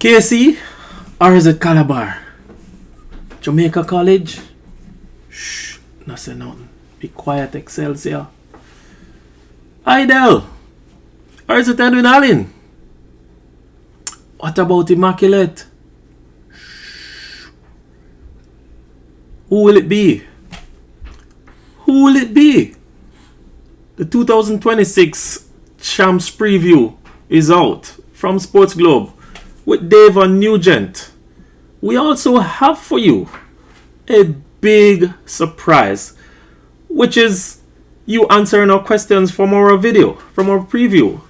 KC or is it Calabar? Jamaica College? Shh, not say nothing. Be quiet, Excelsior. Hydel or is it Edwin Allen? What about Immaculate? Shh. Who will it be? Who will it be? The 2026 Champs Preview is out from Sportglobe with Daveon Nugent. We also have for you a big surprise, which is you answering our questions from our video, from our preview.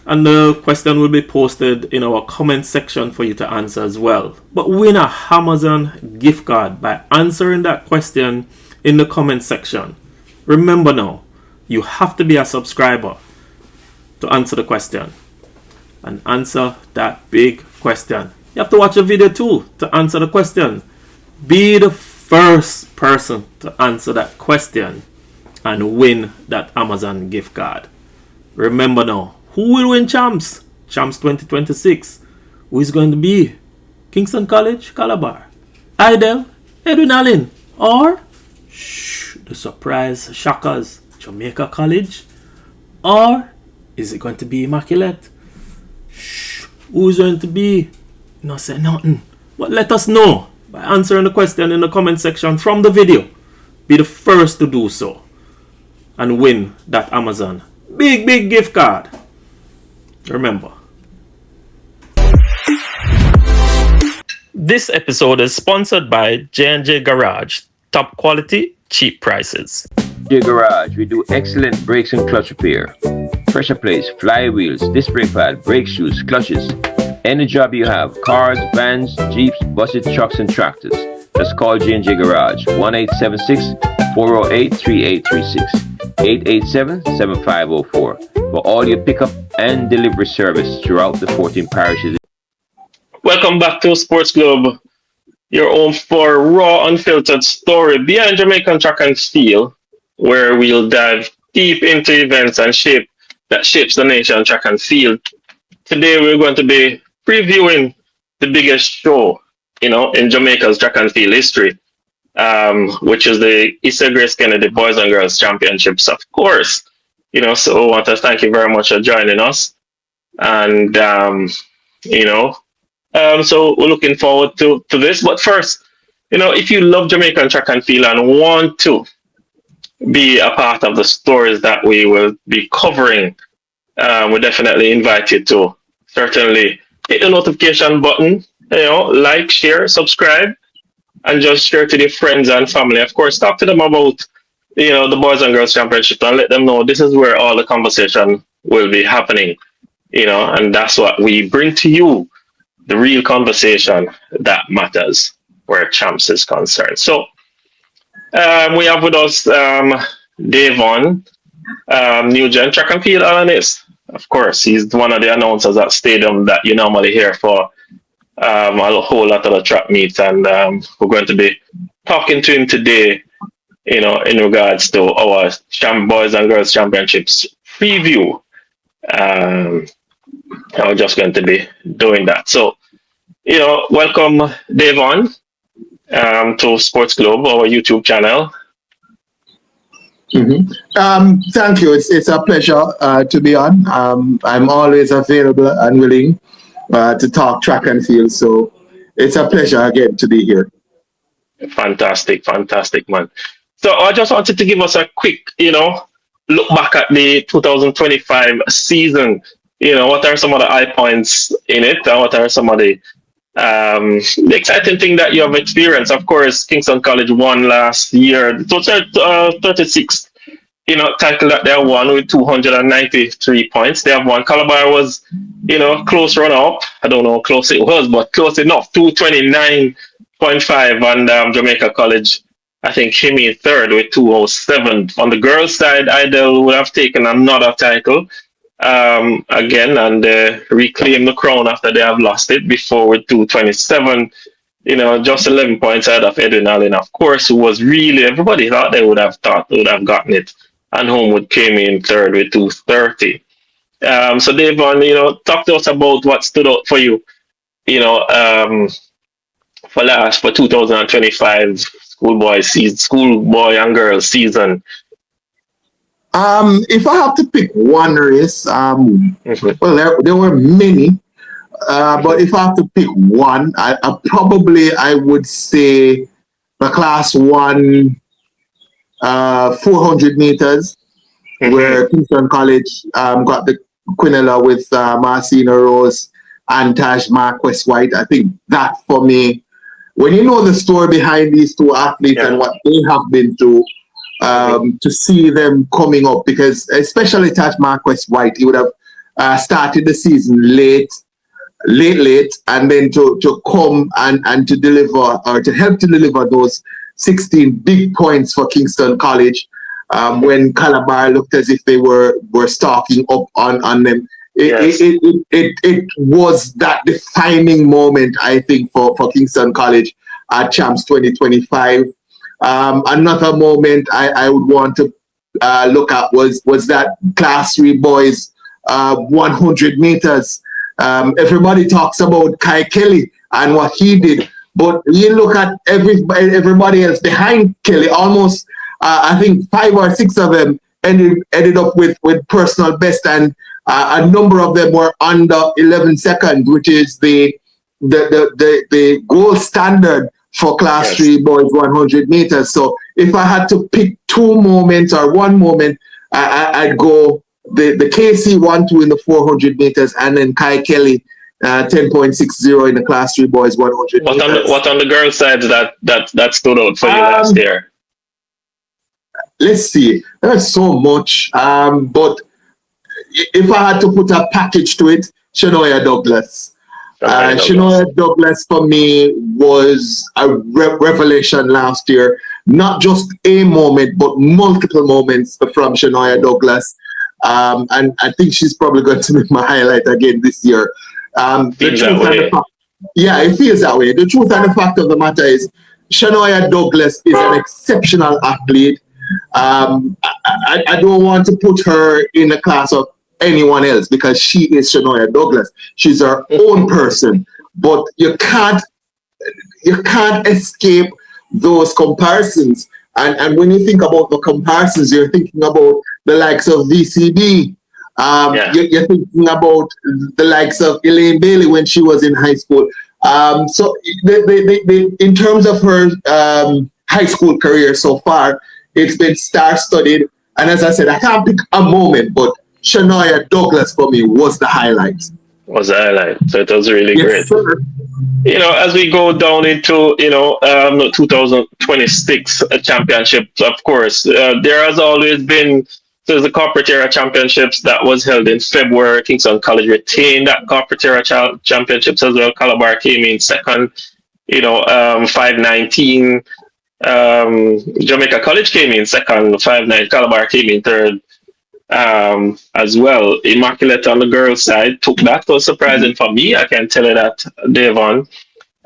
And the question will be posted in our comment section for you to answer as well. But win a Amazon gift card by answering that question in the comment section. Remember now, you have to be a subscriber to answer the question and answer that big question. You have to watch a video too to answer the question. Be the first person to answer that question and win that Amazon gift card. Remember now, who will win Champs? Champs 2026. Who is going to be? Kingston College, Calabar, Hydel, Edwin Allen, or the surprise shockers, Jamaica College? Or is it going to be Immaculate? Who is going to be? No say nothing. But let us know by answering the question in the comment section from the video. Be the first to do so and win that Amazon big gift card. Remember, this episode is sponsored by J&J Garage. Top quality, cheap prices. J Garage, we do excellent brakes and clutch repair. Pressure plates, flywheels, disc brake pad, brake shoes, clutches. Any job you have, cars, vans, jeeps, buses, trucks, and tractors. Just call J&J Garage, 1-876-408-3836, 887-7504 for all your pickup and delivery service throughout the 14 parishes. Welcome back to Sportsglobe, your home for raw, unfiltered story behind Jamaican track and field, where we'll dive deep into events and that shapes the nation track and field. Today we're going to be previewing the biggest show, in Jamaica's track and field history, which is the Issa Grace Kennedy Boys and Girls Championships, of course. So I want to thank you very much for joining us. And, so we're looking forward to this. But first, if you love Jamaican track and field and want to be a part of the stories that we will be covering, we definitely invite you to certainly hit the notification button, like, share, subscribe, and just share to your friends and family. Of course, talk to them about, the Boys and Girls Championship and let them know this is where all the conversation will be happening, and that's what we bring to you, the real conversation that matters where Champs is concerned. So we have with us Daveon Nugent, track and field analyst. Of course, he's one of the announcers at Stadium that you normally hear for a whole lot of the track meets, and we're going to be talking to him today, in regards to our Boys and Girls Championships preview. I'm just going to be doing that. So, welcome, Daveon, to Sportsglobe, our YouTube channel. Thank you. It's a pleasure to be on. I'm always available and willing to talk track and field. So it's a pleasure again to be here. Fantastic, man. So I just wanted to give us a quick, look back at the 2025 season. What are some of the high points in it, and what are some of the exciting thing that you have experienced? Of course, Kingston College won last year. It was 36th, title that they have won with 293 points. They have won. Calabar was, close run-up. I don't know how close it was, but close enough. 229.5, and Jamaica College, I think, came in third with 207. On the girls' side, Hydel would have taken another title again and reclaim the crown after they have lost it before with 227. Just 11 points ahead of Edwin Allen, of course, who was really, everybody thought they would have gotten it, and Homewood came in third with 230. So Daveon, talk to us about what stood out for you you know, for 2025 schoolboy and girls season? If I have to pick one race, Mhm. well, there were many, but if I have to pick one, I would say the class one 400 meters, Mhm. where Kingston College got the Quinella with Marcina Rose and Taj Marquez White. I think that for me, when you know the story behind these two athletes Yeah. and what they have been through, Mhm. to see them coming up, because especially Taj Marquez White, he would have started the season late, and then to come and to deliver or to help to deliver those 16 big points for Kingston College, when Calabar looked as if they were stalking up on them. Yes. It was that defining moment, I think, for Kingston College at Champs 2025. Another moment I would want to look at was that Class 3 boys 100 meters. Everybody talks about Kai Kelly and what he did, but you look at everybody else behind Kelly. Almost, I think 5 or 6 of them ended up with personal best, and a number of them were under 11 seconds, which is the gold standard for Class Yes. 3 boys 100 meters. So if I had to pick two moments or one moment, I'd go the KC 1-2 in the 400 meters, and then Kai Kelly 10.60 in the Class 3 boys 100 meters. What on the girls' side that stood out for you last Um, year? let's see. There's so much, but if I had to put a package to it, Shanoya Douglas. Shania Douglas. Shanoya Douglas for me was a revelation last year. Not just a moment, but multiple moments from Shanoya Douglas. And I think she's probably going to be my highlight again this year. The Feels that truth and the way. fact, yeah, it feels that way. The truth and the fact of the matter is, Shanoya Douglas is an exceptional athlete. I don't want to put her in the class of anyone else because she is Shanoya Douglas. She's her own person, but you can't escape those comparisons. And when you think about the comparisons, you're thinking about the likes of VCB. Yeah. You're thinking about the likes of Elaine Bailey when she was in high school. So in terms of her high school career so far, it's been star-studded. And as I said, I can't pick a moment, but Shanoya Douglas for me was the highlight. Was the highlight. So it was really Yes, great. sir. As we go down into 2026 championships, of course, there has always been, so the corporate era championships that was held in February. Kingston College retained that corporate era championships as well. Calabar came in second. 519. Jamaica College came in second. 5-9. Calabar came in third. As well. Immaculate on the girls' side took that. Was surprising for me. I can tell you that, Daveon.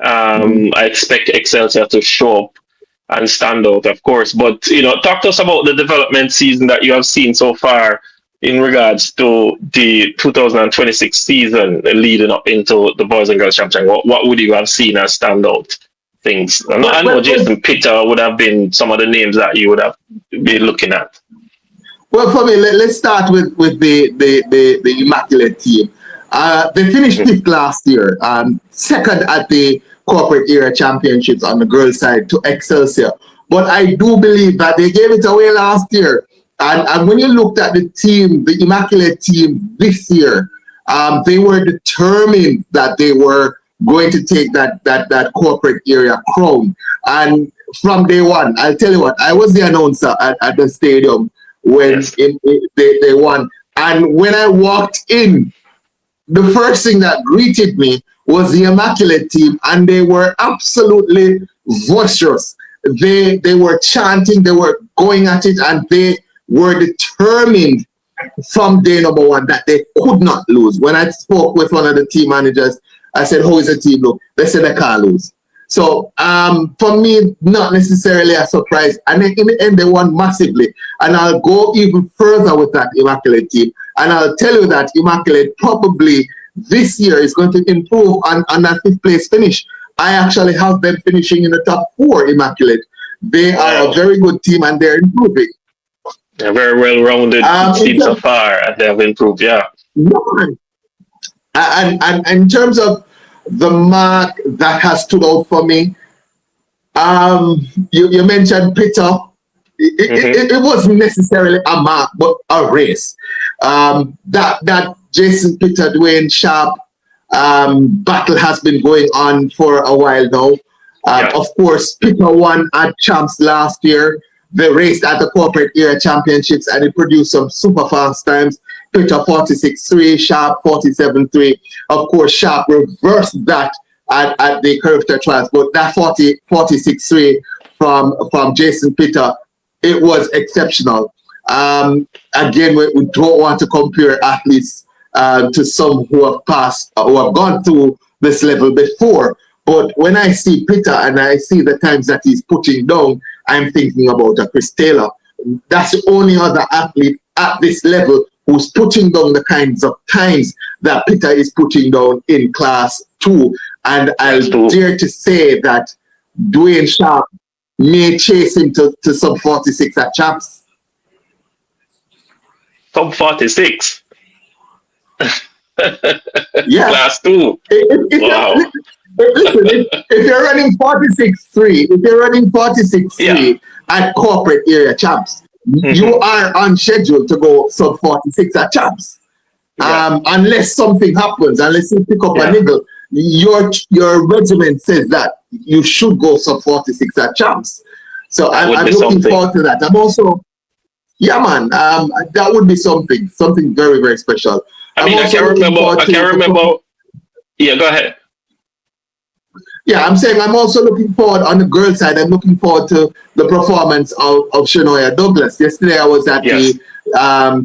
I expect Excelsior to show up and stand out, of course. But talk to us about the development season that you have seen so far in regards to the 2026 season leading up into the Boys and Girls Championship. What would you have seen as standout things? I know Well, Jason Peter would have been some of the names that you would have been looking at. Well, for me, let's start with the Immaculate team. They finished Mhm. fifth last year, second at the corporate era championships on the girls' side to Excelsior. But I do believe that they gave it away last year. And when you looked at the team, the Immaculate team this year, they were determined that they were going to take that corporate area crown. And from day one, I'll tell you what, I was the announcer at the stadium when Yes. they won. And when I walked in, the first thing that greeted me was the Immaculate team, and they were absolutely boisterous. They were chanting, they were going at it, and they were determined from day number one that they could not lose. When I spoke with one of the team managers, I said, "How is the team look?" They said they can't lose. So for me, not necessarily a surprise. And then in the end, they won massively. And I'll go even further with that Immaculate team. And I'll tell you that Immaculate probably this year is going to improve on that 5th place finish. I actually have them finishing in the top 4, Immaculate. They are a very good team and they're improving. A very well-rounded team so far, and they have improved. Yeah. And in terms of the mark that has stood out for me, you mentioned Peter. It wasn't necessarily a mark, but a race. That Jason Peter, Dwayne Sharp battle has been going on for a while now. Of course, Peter won at Champs last year. They raced at the Corporate Era Championships and it produced some super fast times. Peter 46.3, Sharp 47.3. Of course, Sharp reversed that at the Curved Trials, but that 46.3 from Jason Peter, it was exceptional. Again, we don't want to compare athletes to some who have passed, who have gone through this level before. But when I see Peter and I see the times that he's putting down, I'm thinking about Chris Taylor. That's the only other athlete at this level who's putting down the kinds of times that Peter is putting down in Class 2. And I'll dare to say that Dwayne Sharp may chase him to sub 46 at Champs. Sub 46? Yeah. Class 2. Wow. Listen, if you're running 46.3, at Corporate Area Champs, you are on schedule to go sub 46 at Champs. Unless something happens, unless you pick up a niggle, your regiment says that you should go sub 46 at Champs. So I'm looking forward to that. I'm also, that would be something very, very special. I can't remember. Yeah, go ahead. Yeah, I'm saying I'm also looking forward on the girls' side. I'm looking forward to the performance of Shanoya Douglas. Yesterday, I was at the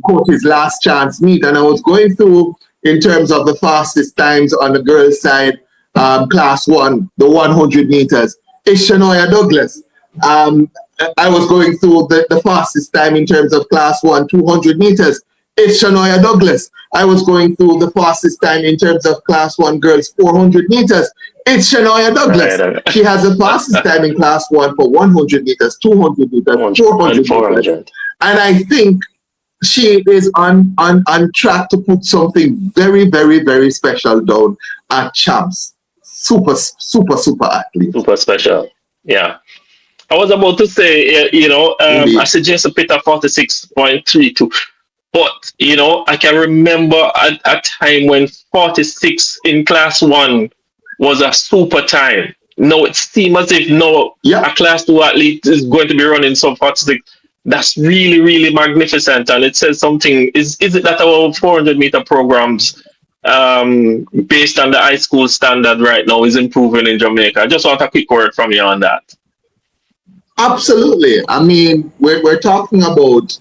coach's last chance meet, and I was going through in terms of the fastest times on the girls' side, Class 1, the 100 meters. It's Shanoya Douglas. I was going through the fastest time in terms of Class 1, 200 meters. It's Shanoya Douglas. I was going through the fastest time in terms of Class 1 girls, 400 meters. It's Shanoya Douglas. She has the fastest time in Class 1 for 100 meters, 200 meters, 400 meters. And I think she is on track to put something very, very, very special down at Champs. Super athlete. Super special. Yeah. I was about to say, I suggested Peter 46.32. But, I can remember a time when 46 in Class 1 was a super time. No, it seems as if a Class 2 athlete is going to be running sub 46. That's really, really magnificent. And it says something. Is it that our 400 meter programs, based on the high school standard right now, is improving in Jamaica? I just want a quick word from you on that. Absolutely. I mean, we're talking about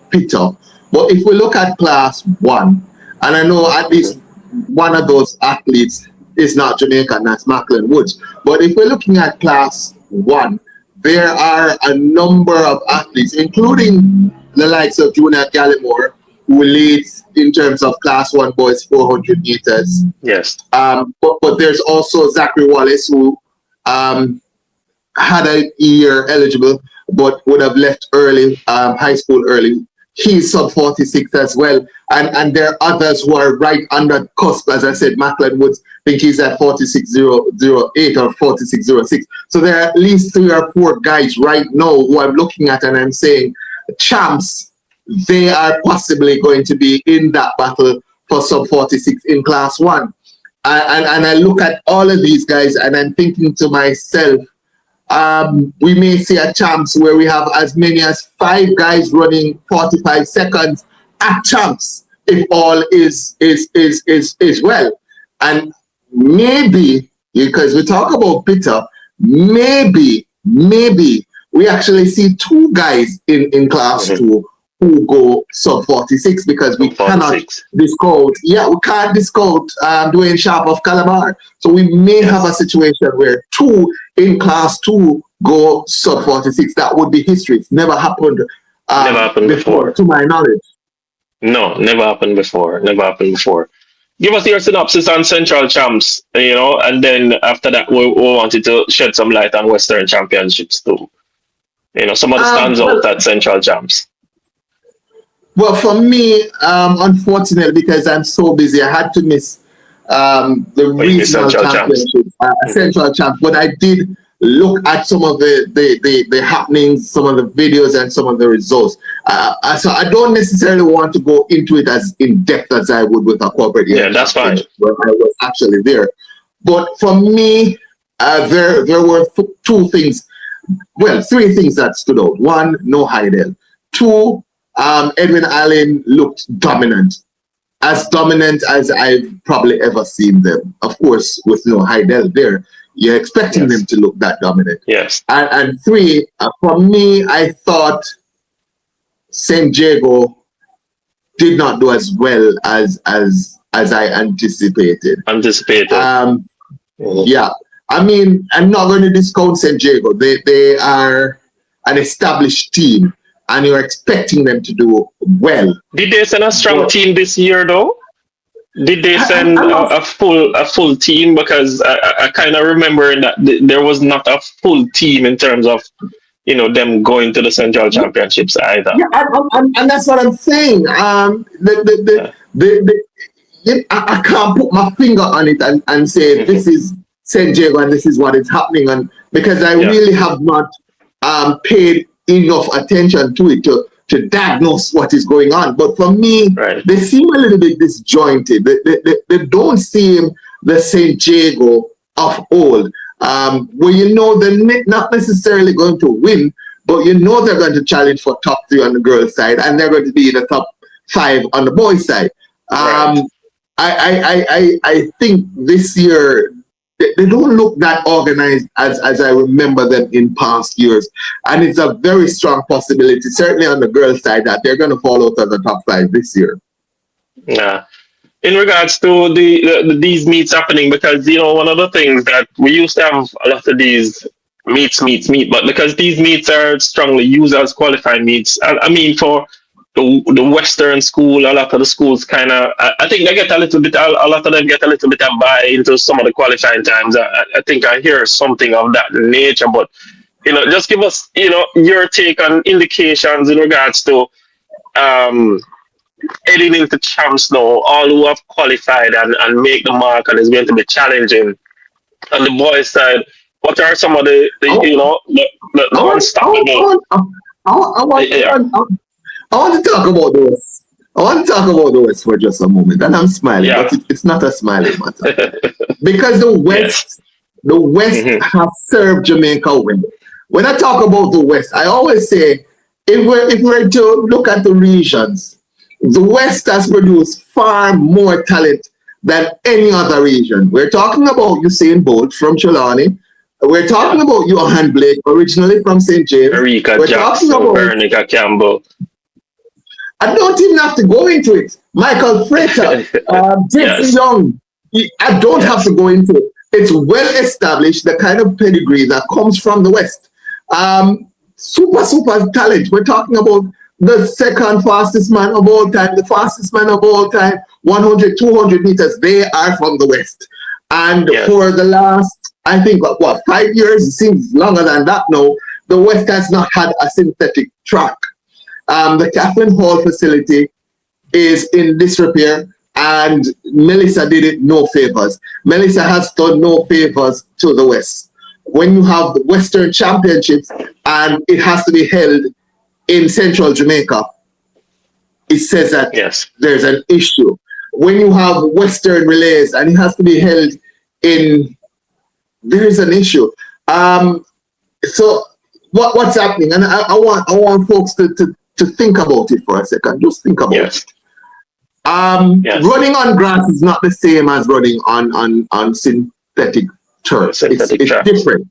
Peter, but if we look at Class 1, and I know at least one of those athletes is not Jamaican, that's Macklin Woods, but if we're looking at Class 1, there are a number of athletes, including the likes of Junior Gallimore, who leads in terms of Class 1 boys 400 meters. Yes. But there's also Zachary Wallace, who had a year eligible, but would have left early, high school early. He's sub 46 as well. And there are others who are right on the cusp. As I said, Macklin Woods, I think he's at 46.008 or 46.06. So there are at least 3 or 4 guys right now who I'm looking at and I'm saying, Champs, they are possibly going to be in that battle for sub 46 in Class 1. And I look at all of these guys and I'm thinking to myself, we may see a Champs where we have as many as 5 guys running 45 seconds at Champs, if all is well. And maybe, because we talk about Peter, maybe we actually see 2 guys in Class 2 who go sub 46, because we cannot discount. Yeah, we can't discount Dwayne Sharp of Calabar. So we may have a situation where 2 in Class 2 go sub 46. That would be history. It's never happened. Never happened before, to my knowledge. No, never happened before. give us your synopsis on Central Champs, and then after that, we wanted to shed some light on Western Championships too. Some of the stands out at Central Champs. Well, for me, unfortunately, because I'm so busy, I had to miss the regional championships, Central Champs. But I did look at some of the happenings, some of the videos, and some of the results. So I don't necessarily want to go into it as in depth as I would with a corporate. Yeah, that's fine. Where I was actually there. But for me, there were three things that stood out. One, no Hydel. Two, Edwin Allen looked dominant. As dominant as I've probably ever seen them. Of course, with no Hydel there, you're expecting them to look that dominant. Yes. And three, for me, I thought St. Diego did not do as well as I anticipated. Yeah. I mean, I'm not going to discount St. Diego. They are an established team, and you're expecting them to do well. Did they send a strong team this year, though? Did they send a full team? Because I kind of remember that there was not a full team in terms of them going to the Central Championships either. Yeah, and that's what I'm saying. I can't put my finger on it and say this is St. Diego and this is what is happening, and because I really have not paid enough attention to it to diagnose what is going on. But for me, they seem a little bit disjointed. They don't seem the St. Diego of old, where they're not necessarily going to win, but they're going to challenge for top 3 on the girls' side, and they're going to be in the top 5 on the boys' side. I think this year they don't look that organized as I remember them in past years. And it's a very strong possibility, certainly on the girls' side, that they're going to fall out of the top 5 this year. Yeah. In regards to these meets happening, because, one of the things that we used to have a lot of these meets, but because these meets are strongly used as qualifying meets, I mean, for the Western school, a lot of the schools kind of, I think they get a lot of them get a little bit of buy into some of the qualifying times. I think I hear something of that nature, but, just give us, your take on indications in regards to heading into champs now, all who have qualified and make the mark and is going to be challenging on the boys' side. What are some of the unstoppable? I want to talk about those. I want to talk about those for just a moment, and I'm smiling, but it's not a smiling matter because the West has served Jamaica well. When I talk about the West, I always say if we're to look at the regions, the West has produced far more talent than any other region. We're talking about Usain Bolt from Trelawney. We're talking about Johan Blake, originally from St. James. We're Jackson, talking about Veronica Campbell. I don't even have to go into it. Michael Frater, Jason Young. I don't have to go into it. It's well established, the kind of pedigree that comes from the West. Super talent. We're talking about the second fastest man of all time, the fastest man of all time, 100, 200 meters. They are from the West. And for the last, I think, 5 years, it seems longer than that now, the West has not had a synthetic track. The Catherine Hall facility is in disrepair, and Melissa did it no favors. Melissa has done no favors to the West. When you have the Western Championships and it has to be held in Central Jamaica, it says that there's an issue. When you have Western relays and it has to be held there is an issue. So what's happening? And I want folks to think about it for a second. Just think about it. Running on grass is not the same as running on synthetic turf. It's different.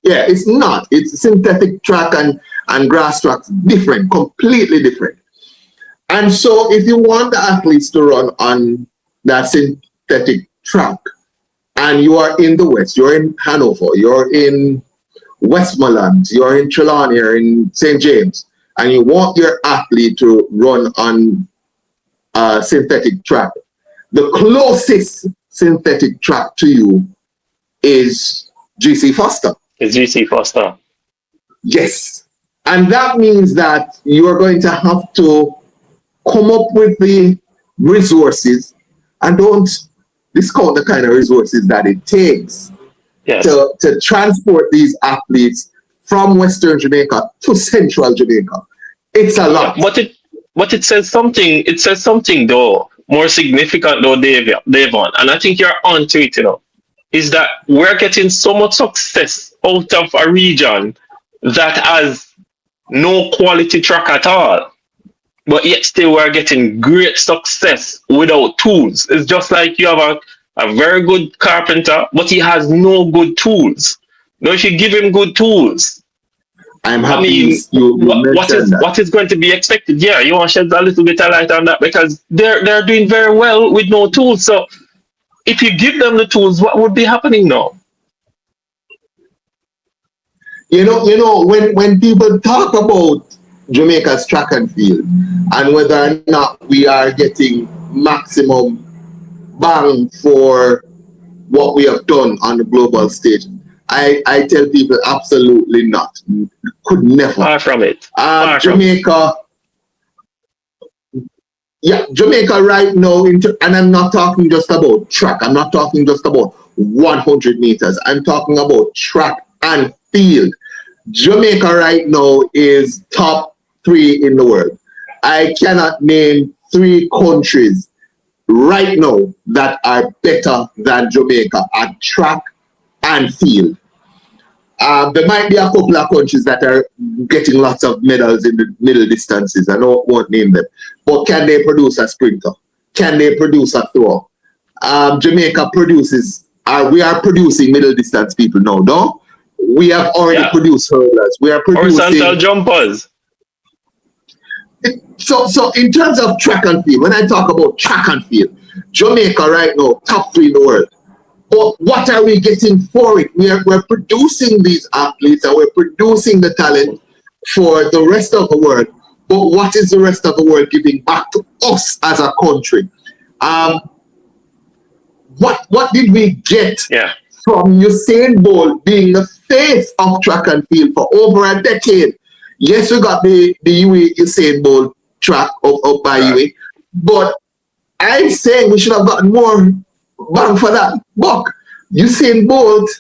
Yeah, it's not. It's synthetic track and grass tracks different, completely different. And so if you want the athletes to run on that synthetic track, and you are in the West, you're in Hanover, you're in Westmoreland, you're in Trelawney, you're in St. James, and you want your athlete to run on a synthetic track, The closest synthetic track to you is GC Foster. It's GC Foster. Yes. And that means that you are going to have to come up with the resources, and don't discount the kind of resources that it takes to transport these athletes from Western Jamaica to Central Jamaica. It's a lot. But it says something. It says something though more significant though, Daveon, and I think you're onto it. Is that we're getting so much success out of a region that has no quality track at all, but yet still we're getting great success without tools. It's just like you have a very good carpenter, but he has no good tools. Now, if you give him good tools, I'm happy what is going to be expected? Yeah, you want to shed a little bit of light on that, because they're doing very well with no tools. So if you give them the tools, what would be happening now? When people talk about Jamaica's track and field and whether or not we are getting maximum bang for what we have done on the global stage, I tell people absolutely not. Could never. Far from it. Jamaica right now, and I'm not talking just about track. I'm not talking just about 100 meters. I'm talking about track and field. Jamaica right now is top 3 in the world. I cannot name 3 countries right now that are better than Jamaica at track and field. There might be a couple of countries that are getting lots of medals in the middle distances. I won't name them. But can they produce a sprinter? Can they produce a thrower? Jamaica produces, we are producing middle distance people now, no? We have already produced hurlers. We are producing horizontal jumpers. So in terms of track and field, when I talk about track and field, Jamaica right now, top 3 in the world. But what are we getting for it? We're producing these athletes and we're producing the talent for the rest of the world. But what is the rest of the world giving back to us as a country? What did we get from Usain Bolt being the face of track and field for over a decade? Yes, we got the Usain Bolt track up by UA, but I'm saying we should have gotten more bang for that buck. Usain Bolt,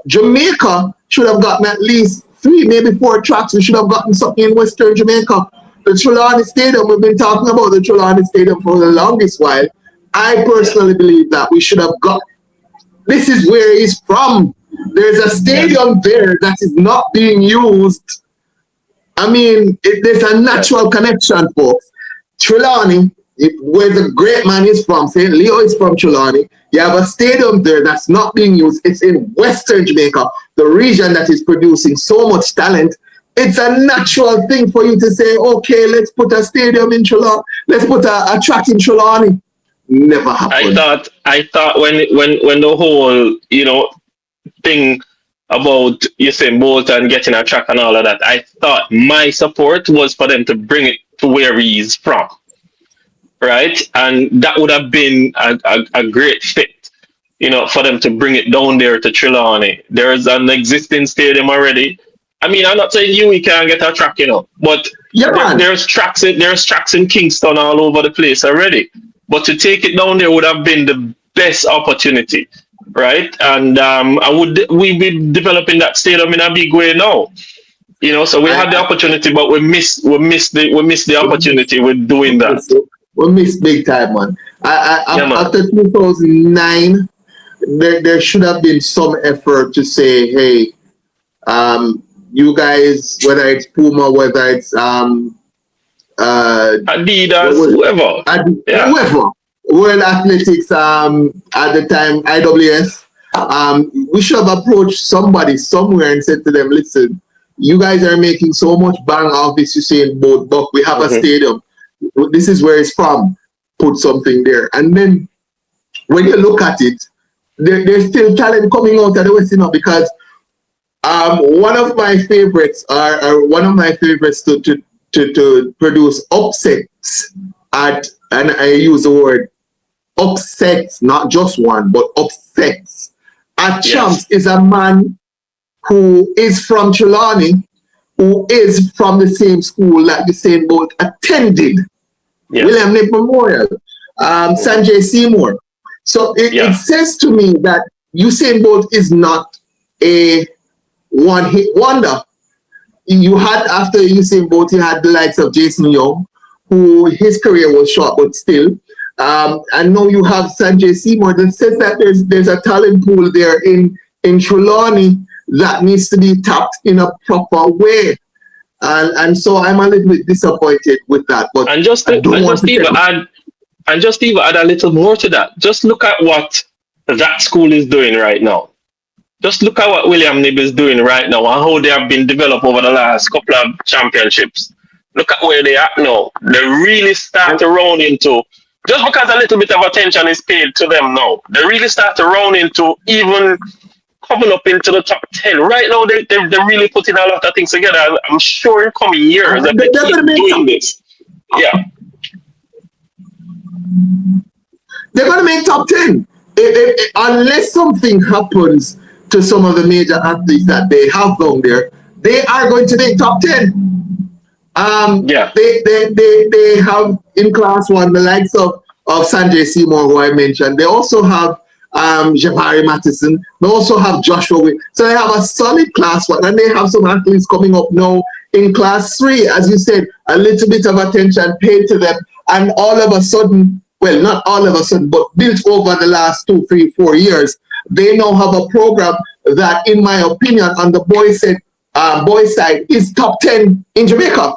Jamaica should have gotten at least 3, maybe 4 tracks. We should have gotten something in Western Jamaica. The Trelawney Stadium, we've been talking about the Trelawney Stadium for the longest while. I personally believe that we should have got, this is where he's from. There's a stadium there that is not being used. I mean, there's a natural connection, folks. Trelawney, where the great man is from, St. Leo is from Trelawney. You have a stadium there that's not being used. It's in Western Jamaica, the region that is producing so much talent. It's a natural thing for you to say, okay, let's put a stadium in Trelawney. Let's put a track in Trelawney. Never happened. I thought when the whole, thing about Usain Bolt and getting a track and all of that, I thought my support was for them to bring it to where he's from. Right? And that would have been a great fit, for them to bring it down there to Trelawney. There's an existing stadium already. I mean, I'm not saying we can't get a track, but there's tracks in Kingston all over the place already. But to take it down there would have been the best opportunity, right? And we be developing that stadium in a big way now. So we had the opportunity, but we missed the opportunity with doing that. We missed big time, man. After 2009, there should have been some effort to say, hey, you guys, whether it's Puma, whether it's Adidas, whoever, whoever, World Athletics, at the time, IWS, we should have approached somebody somewhere and said to them, listen, you guys are making so much bang off this Usain Bolt buck. We have a stadium. This is where it's from. Put something there. And then when you look at it, there's still talent coming out of the West, because one of my favorites to produce upsets and I use the word upsets, not just one, but upsets at Yes. Champs is a man who is from Trelawney, who is from the same school that Usain Bolt attended, Yes. William Nip Memorial, Sanjay Seymour. So Yeah. it says to me that Usain Bolt is not a one-hit wonder. You had, after Usain Bolt, you had the likes of Jason Young, who his career was short, but still. And now you have Sanjay Seymour that says that there's a talent pool there in Trelawney that needs to be tapped in a proper way. And so I'm a little bit disappointed with that. But And just even add a little more to that. Just look at what that school is doing right now. Just look at what William Nib is doing right now and how they have been developed over the last couple of championships. Look at where they are now. They really start to round into, just because a little bit of attention is paid to them now, they really start to round into even coming up into the top 10. Right now, they're really putting a lot of things together. I'm sure in coming years that they keep doing this. Yeah. They're going to make top 10. Unless something happens to some of the major athletes that they have down there, they are going to make top 10. Yeah. They have in class one the likes of Sanjay Seymour, who I mentioned. They also have Jabari Mattison. They also have Joshua Witt. So they have a solid class one, and they have some athletes coming up now in class 3. As you said, a little bit of attention paid to them, and all of a sudden, well, not all of a sudden, but built over the last 2, 3, 4 years, they now have a program that, in my opinion, on the boys side, is top 10 in Jamaica.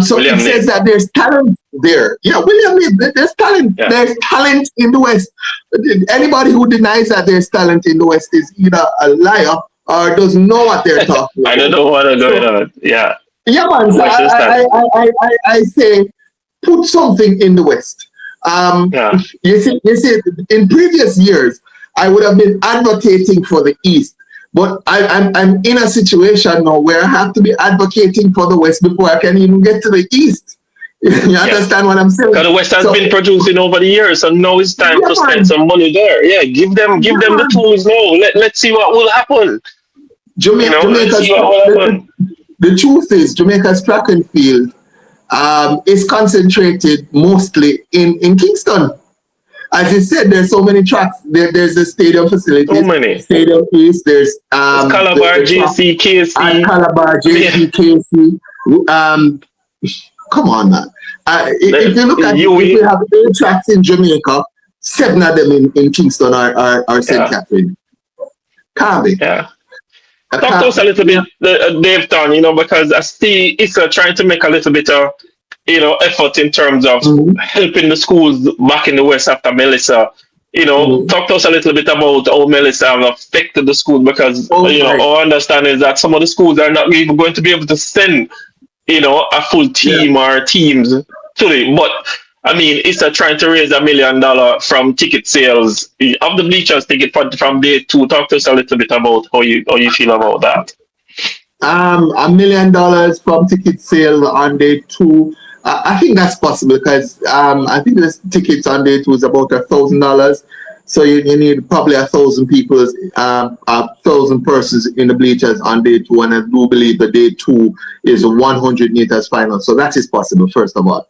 So William it says that there's talent there. Yeah, William Nib, there's talent. Yeah. There's talent in the West. Anybody who denies that there's talent in the West is either a liar or doesn't know what they're talking about. I don't know what is going on. Yeah. Yeah, man. So I say, put something in the West. Yeah. You see, in previous years, I would have been advocating for the East. But I'm in a situation now where I have to be advocating for the West before I can even get to the East. You understand what I'm saying? Because the West has been producing over the years, so now it's time to spend some money there. Yeah, give them the tools now. Let's see what will happen. The truth is, Jamaica's track and field is concentrated mostly in Kingston. As you said, there's so many tracks. There's the stadium facilities. So many. Stadium East. There's Calabar, JC, KC. Calabar, JC, KC. Come on, man. If you look at it, we have 8 tracks in Jamaica, 7 of them in Kingston or St. Catherine. Can't be. Yeah. Talk to us a little bit, Daveon, because I see Issa trying to make a little bit of effort in terms of helping the schools back in the West after Melissa. Talk to us a little bit about how Melissa have affected the school, because our understanding is that some of the schools are not even going to be able to send a full team or teams to it. But I mean, Issa trying to raise $1 million from ticket sales of the bleachers ticket from day 2. Talk to us a little bit about how you feel about that. $1 million from ticket sales on day 2. I think that's possible because I think the tickets on day 2 is about $1,000. So you need probably 1,000 people, 1,000 persons in the bleachers on day 2, and I do believe the day 2 is a 100 meters final. So that is possible, first of all.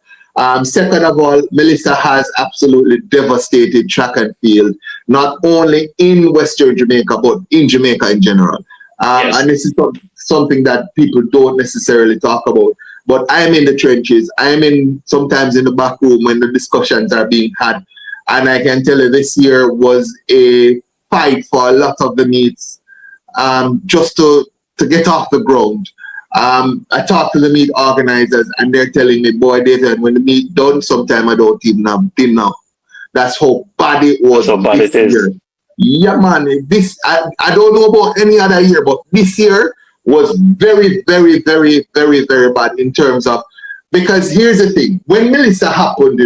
Second of all, Melissa has absolutely devastated track and field, not only in Western Jamaica, but in Jamaica in general. And this is something that people don't necessarily talk about. But I'm in the trenches. I'm sometimes in the back room when the discussions are being had. And I can tell you this year was a fight for a lot of the meets just to get off the ground. I talked to the meet organizers and they're telling me, boy, David, when the meet done, sometime I don't even have dinner. That's how bad it was this year. Yeah, man. I don't know about any other year, but this year was very, very, very, very, very bad in terms of, because here's the thing, when Melissa happened,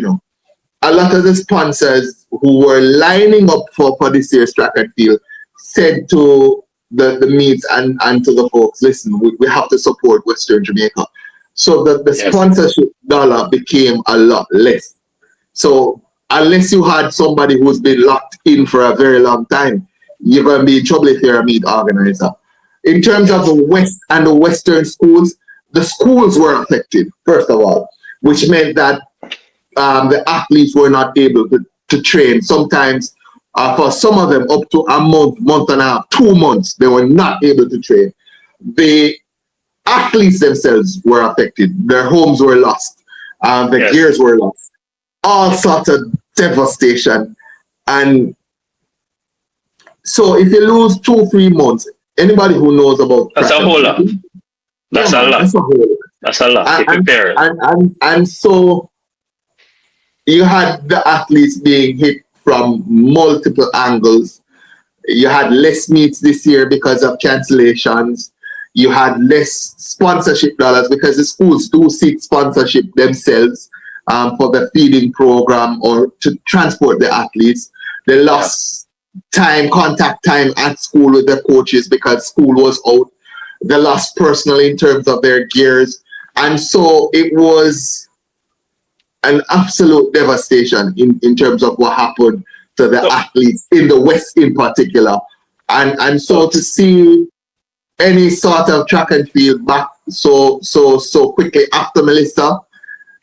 a lot of the sponsors who were lining up for this year's track and field said to the meets and to the folks, listen, we have to support Western Jamaica. So the sponsorship dollar became a lot less. So unless you had somebody who's been locked in for a very long time, you're going to be in trouble if you're a meet organizer. In terms of the West and the Western schools, the schools were affected, first of all, which meant that the athletes were not able to train. Sometimes, for some of them, up to a month and a half, 2 months, they were not able to train. The athletes themselves were affected. Their homes were lost. The gears were lost. All sorts of devastation. And so if you lose 2-3 months, anybody who knows about that's a whole lot. That's a lot. That's a lot. And so you had the athletes being hit from multiple angles. You had less meets this year because of cancellations. You had less sponsorship dollars because the schools do seek sponsorship themselves for the feeding program or to transport the athletes. They lost contact time at school with the coaches because school was out. They lost personally in terms of their gears. And so it was an absolute devastation in terms of what happened to the athletes in the West in particular. And so to see any sort of track and field back so quickly after Melissa,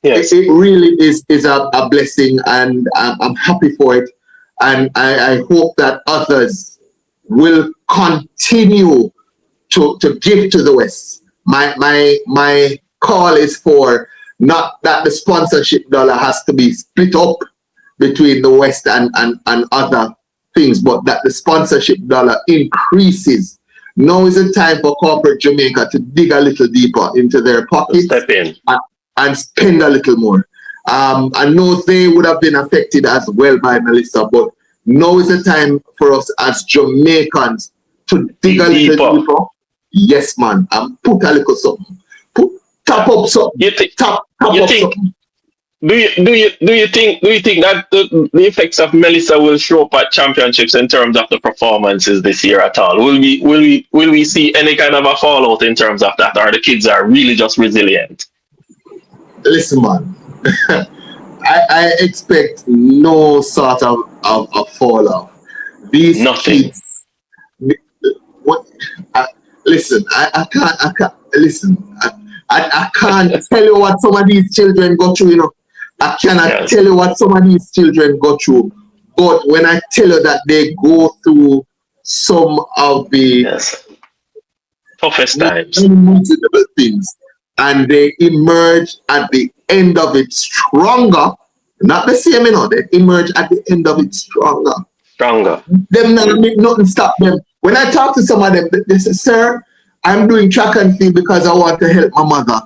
it really is a blessing, and I'm happy for it. And I hope that others will continue to give to the West. My call is for not that the sponsorship dollar has to be split up between the West and other things, but that the sponsorship dollar increases. Now is the time for corporate Jamaica to dig a little deeper into their pockets and spend a little more. I know they would have been affected as well by Melissa, but now is the time for us as Jamaicans to dig a little deeper. Yes, man, and put a little something. Tap up something. Do you think that the effects of Melissa will show up at championships in terms of the performances this year at all? Will we see any kind of a fallout in terms of that, or the kids are really just resilient? Listen, man, I expect no sort of fallout. These kids. Listen, I can't listen. I can't tell you what some of these children go through, you know. I cannot tell you what some of these children go through. But when I tell you that they go through some of the toughest times, unimaginable things, and they emerge at the end of it stronger, not the same, you know, they emerge at the end of it stronger. Them not make nothing stop them. When I talk to some of them, they say, "Sir, I'm doing track and field because I want to help my mother.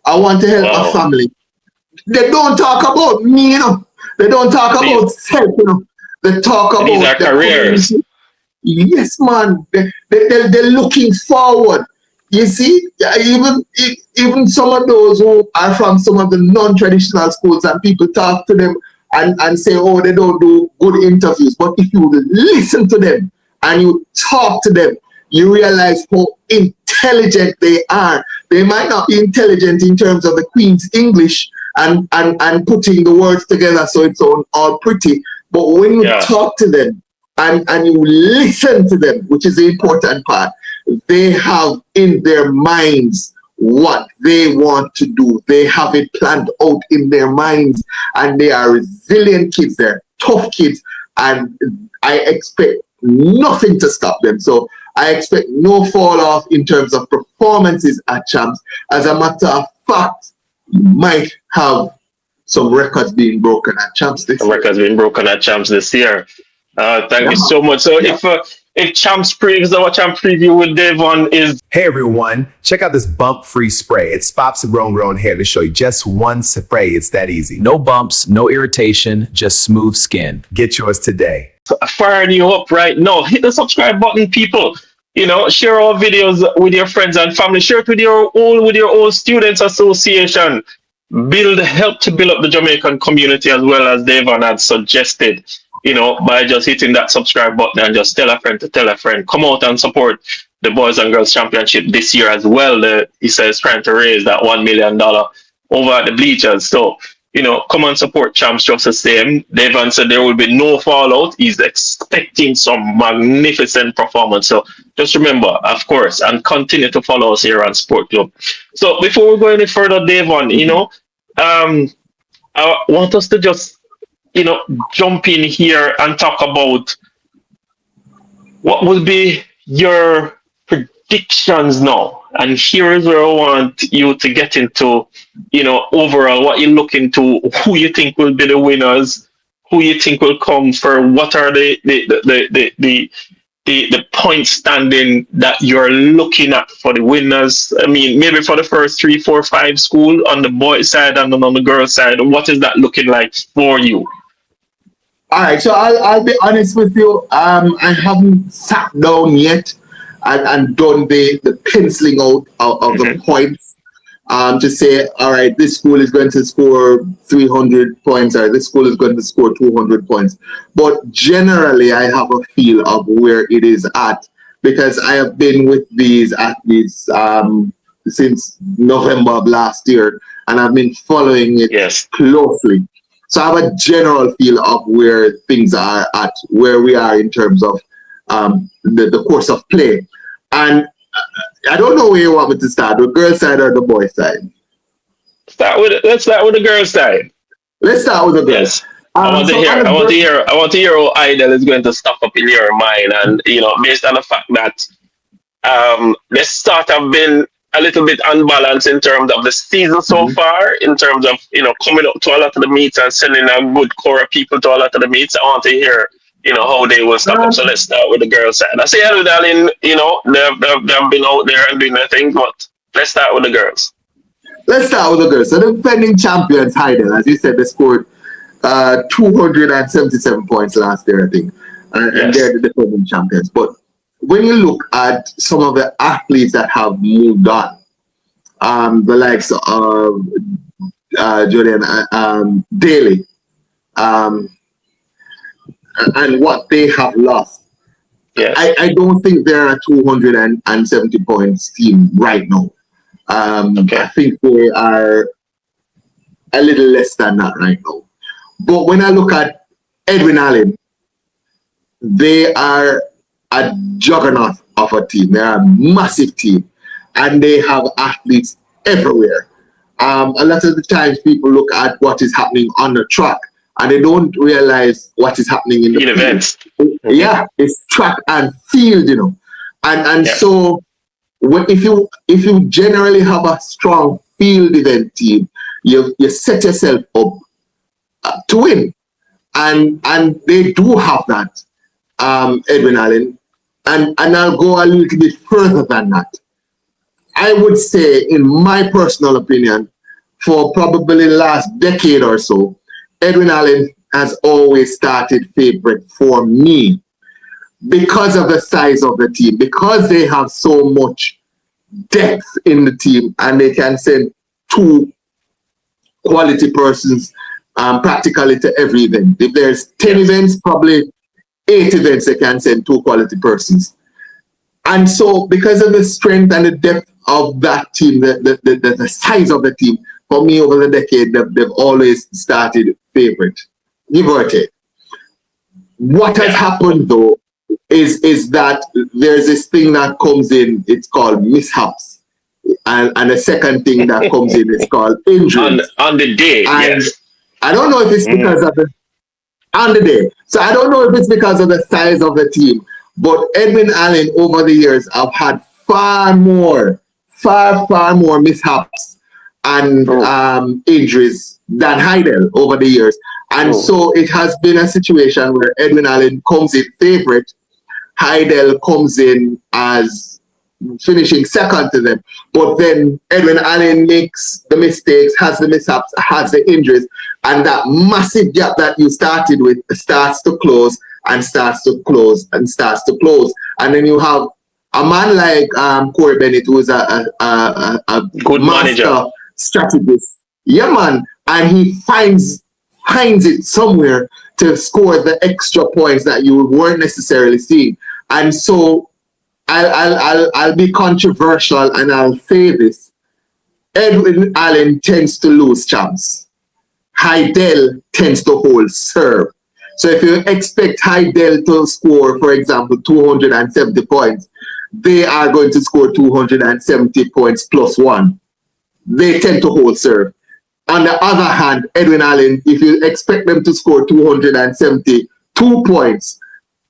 I want to help my family." They don't talk about me, you know. They don't talk about self, you know. They talk about their careers. Community. Yes, man. They're looking forward. You see, even some of those who are from some of the non-traditional schools, and people talk to them and say, oh, they don't do good interviews. But if you listen to them and you talk to them, you realize how intelligent they are. They might not be intelligent in terms of the Queen's English and putting the words together so it's all pretty. But when you talk to them and you listen to them, which is the important part, they have in their minds what they want to do. They have it planned out in their minds, and they are resilient kids. They're tough kids, and I expect nothing to stop them. So I expect no fall off in terms of performances at Champs. As a matter of fact, you might have some records being broken at Champs this year. Records being broken at Champs this year. Thank you so much. So if Champs Previews, our Champ Preview with Daveon is... Hey everyone, check out this bump-free spray. It stops grown hair to show you just one spray. It's that easy. No bumps, no irritation, just smooth skin. Get yours today. So firing you up right now. Hit the subscribe button, people. You know, share our videos with your friends and family. Share it with your own students association. Help to build up the Jamaican community as well, as Daveon had suggested. You know, by just hitting that subscribe button and just tell a friend to tell a friend. Come out and support the Boys and Girls Championship this year as well. He says trying to raise that $1 million over at the bleachers. So come and support Champs just the same. Daveon said there will be no fallout. He's expecting some magnificent performance. So just remember, of course, and continue to follow us here on Sportglobe. So before we go any further, Daveon, I want us to just, jump in here and talk about what will be your predictions now. And here is where I want you to get into, overall what you're looking to, who you think will be the winners, who you think will come for, what are the point standing that you're looking at for the winners. I mean, maybe for the first 3, 4, 5 school on the boys side and then on the girls side, what is that looking like for you? All right, so I'll be honest with you. I haven't sat down yet and done the penciling out of the points to say, all right, this school is going to score 300 points, or this school is going to score 200 points. But generally, I have a feel of where it is at, because I have been with these athletes since November of last year, and I've been following it closely. So I have a general feel of where things are at, where we are in terms of the course of play. And I don't know where you want me to start, the girls' side or the boys' side. Let's start with the girls' side. Let's start with the girls. Yes. I want to hear how Hydel is going to stuff up in your mind, and based on the fact that this start have been a little bit unbalanced in terms of the season so far, in terms of coming up to a lot of the meets and sending a good core of people to a lot of the meets. I want to hear how they will start up. So let's start with the girls' side. I see Edwin Allen, they've been out there and doing their thing, but let's start with the girls. Let's start with the girls. So the defending champions, Hydel, as you said, they scored 277 points last year, I think. And they're the defending champions. But when you look at some of the athletes that have moved on, the likes of Julian Daly, and what they have lost, I don't think they're a 270 points team right now. I think they are a little less than that right now. But when I look at Edwin Allen, they are a juggernaut of a team. They're a massive team, and they have athletes everywhere. A lot of the times people look at what is happening on the track and they don't realize what is happening in the events. Yeah, it's track and field, And so if you generally have a strong field event team, you set yourself up to win. And they do have that, Edwin Allen. And I'll go a little bit further than that. I would say, in my personal opinion, for probably the last decade or so, Edwin Allen has always started favorite for me because of the size of the team, because they have so much depth in the team, and they can send 2 quality persons practically to every event. If there's 10 events, probably 8 events they can send 2 quality persons. And so because of the strength and the depth of that team, the size of the team, for me over the decade, they've always started favorite, give or take. What has happened though is that there's this thing that comes in, it's called mishaps. And the second thing that comes in is called injuries. On the day, and I don't know if it's because of on the day. So I don't know if it's because of the size of the team, but Edwin Allen over the years have had far more mishaps and injuries than Hydel over the years. And so it has been a situation where Edwin Allen comes in favorite, Hydel comes in as finishing second to them. But then Edwin Allen makes the mistakes, has the mishaps, has the injuries, and that massive gap that you started with starts to close and starts to close and starts to close. And then you have a man like Corey Bennett, who is a good master manager, strategist. Yeah, man. And he finds it somewhere to score the extra points that you weren't necessarily seeing. And so I'll be controversial and I'll say this. Edwin Allen tends to lose champs. Hydel tends to hold serve. So if you expect Hydel to score, for example, 270 points, they are going to score 270 points plus one. They tend to hold serve. On the other hand, Edwin Allen, if you expect them to score 272 points,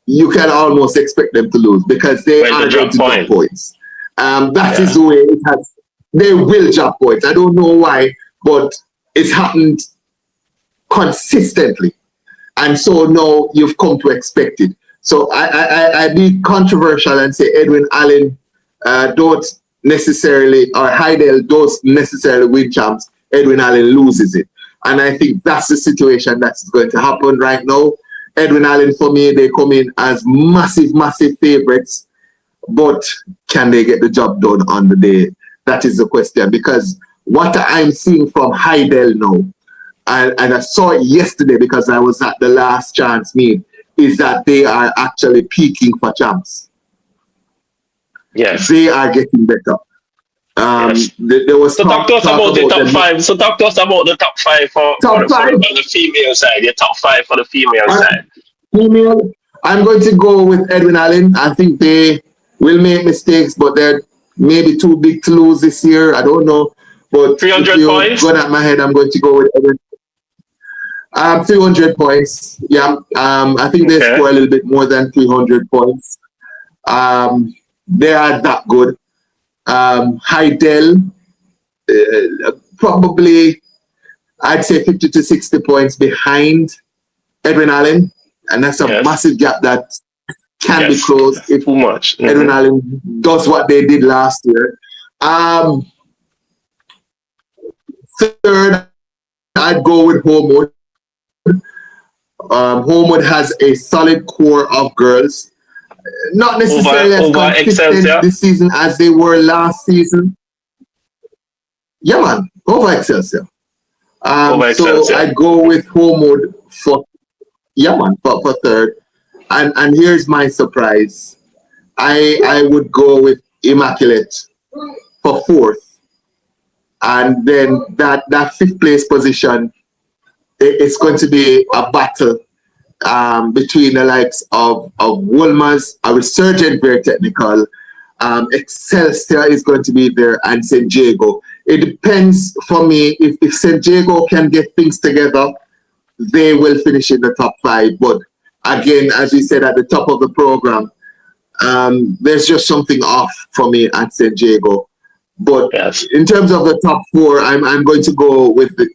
you can almost expect them to lose because they are going to drop points. That is the way it has. They will drop points. I don't know why, but it's happened consistently. And so now you've come to expect it. So I be controversial and say Edwin Allen don't necessarily, or Hydel don't necessarily win champs. Edwin Allen loses it. And I think that's the situation that's going to happen right now. Edwin Allen, for me, they come in as massive, massive favorites. But can they get the job done on the day? That is the question. Because what I'm seeing from Hydel now, and I saw it yesterday because I was at the last chance meet, is that they are actually peaking for champs. Yes. They are getting better. Yes. There was so talk to us about the top five. So talk to us about the top five for the female side. Your top five for the female side. Female, I'm going to go with Edwin Allen. I think they will make mistakes, but they're maybe too big to lose this year. I don't know. But 300 points? Going at my head, I'm going to go with Edwin. 300 points. Yeah. I think they score a little bit more than 300 points. They are that good. Hydel, probably, I'd say 50 to 60 points behind Edwin Allen. And that's a massive gap that can be closed if too much. Edwin Allen does what they did last year. Third, I'd go with Homewood. Homewood has a solid core of girls. Not necessarily as consistent this season as they were last season. Yeah, man. Over Excelsior. So I'd go with Homewood for third. And here's my surprise. I would go with Immaculate for fourth. And then that fifth place position, it's going to be a battle between the likes of Wolmer's, a resurgent very technical. Excelsior is going to be there, and St. Jago. It depends for me if St. Jago can get things together, they will finish in the top five. But again, as we said at the top of the program, there's just something off for me at St. Jago. But in terms of the top four, I'm going to go with the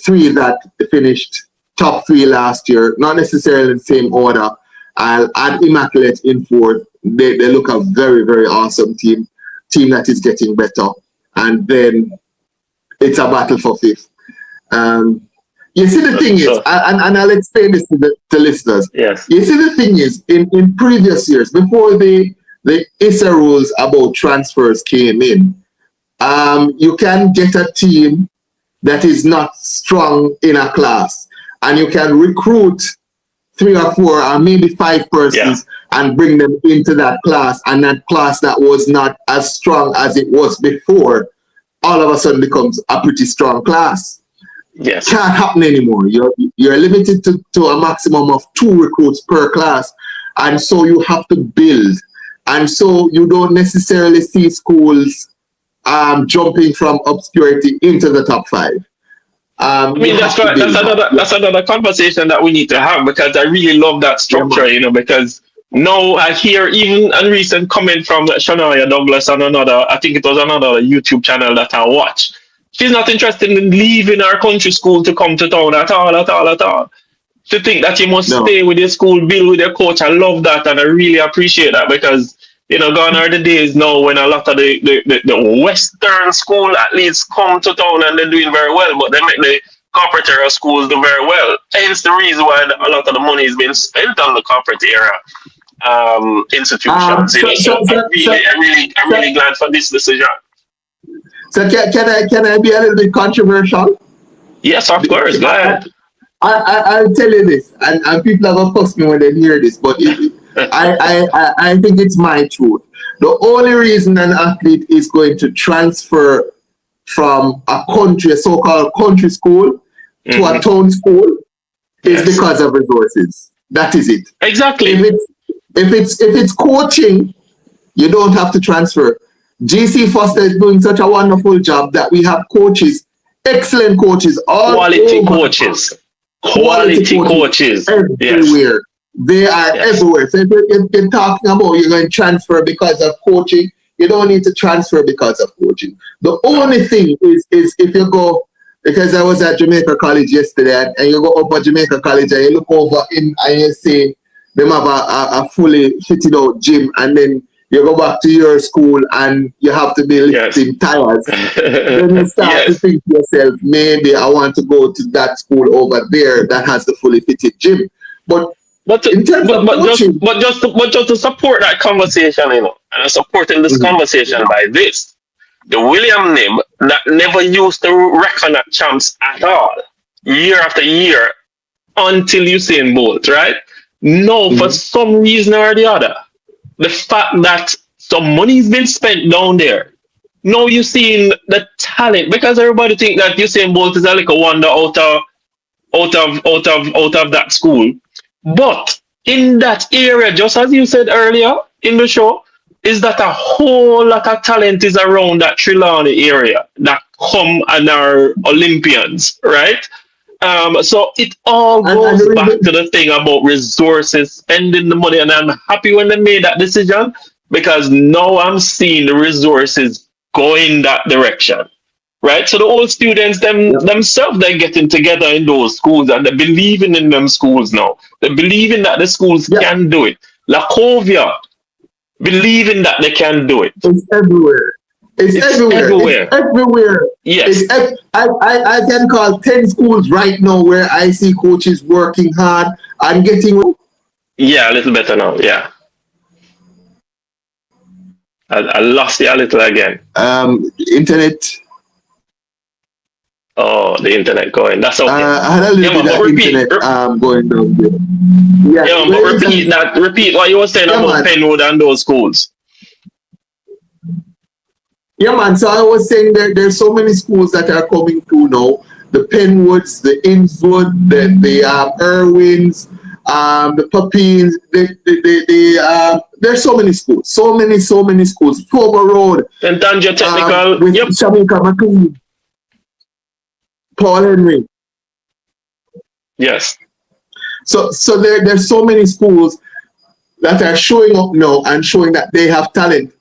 three that finished top three last year, not necessarily in the same order. I'll add Immaculate in fourth. They look a very, very awesome team that is getting better. And then it's a battle for fifth. You see, the thing is, and I'll explain this to the listeners. Yes. You see, the thing is, in previous years, before the ISA rules about transfers came in, you can get a team that is not strong in a class, and you can recruit 3 or 4 or maybe 5 persons and bring them into that class, and that class that was not as strong as it was before, all of a sudden becomes a pretty strong class. Yes. Can't happen anymore. You're limited to a maximum of 2 recruits per class, and so you have to build. And so you don't necessarily see schools jumping from obscurity into the top 5. I mean, that's another conversation that we need to have, because I really love that structure, because now I hear even a recent comment from Shania Douglas on I think it was another YouTube channel that I watch. She's not interested in leaving her country school to come to town at all. She think that you must stay with your school, build with your coach. I love that, and I really appreciate that, because gone are the days now when a lot of the Western school at least come to town and they're doing very well, but they make the corporate era schools do very well. Hence the reason why a lot of the money is being spent on the corporate era institutions. I'm really glad for this decision. So can I be a little bit controversial? Yes, of course. Go ahead. I'll tell you this, and people are gonna cuss me when they hear this, but I think it's my truth. The only reason an athlete is going to transfer from a country, a so-called country school, to a town school is because of resources. That is it. Exactly. If it's coaching, you don't have to transfer. GC Foster is doing such a wonderful job that we have coaches, excellent coaches, all quality coaches everywhere. Yes. They are everywhere. So if you're talking about you're going to transfer because of coaching, you don't need to transfer because of coaching. The only thing is if you go, because I was at Jamaica College yesterday, and you go up at Jamaica College and you look over in and you see them have a fully fitted out gym, and then you go back to your school and you have to be lifting tires. Then you start to think to yourself, maybe I want to go to that school over there that has the fully fitted gym. But in terms of coaching, just to support that conversation, and supporting this conversation by this, the William Nim that never used to reckon at champs at all, year after year, until Usain Bolt, right? No, for some reason or the other, the fact that some money's been spent down there. Now you're seeing the talent, because everybody think that Usain Bolt is a little wonder out of that school. But in that area, just as you said earlier in the show, is that a whole lot of talent is around that Trelawney area that come and are Olympians, right? So it all goes back to the thing about resources, spending the money, and I'm happy when they made that decision, because now I'm seeing the resources go in that direction, right? So the old students themselves, they're getting together in those schools, and they're believing in them schools now. They're believing that the schools can do it. Lacovia, believing that they can do it. It's everywhere. It's everywhere. Yes. I can call 10 schools right now where I see coaches working hard and getting. Yeah, a little better now. Yeah. I lost you a little again. Internet. Oh, the internet going. That's okay. I had a little bit of internet going down there. Yeah, but repeat what you were saying about Penwood and those schools. Yeah, man. So I was saying there's so many schools that are coming through now. The Penwoods, the Innswood, the Irwins, the Puppies. There's so many schools. So many schools. Fogo Road. And Tanja Technical. With Shamika McLean. Paul Henry. Yes. So there's so many schools that are showing up now and showing that they have talent.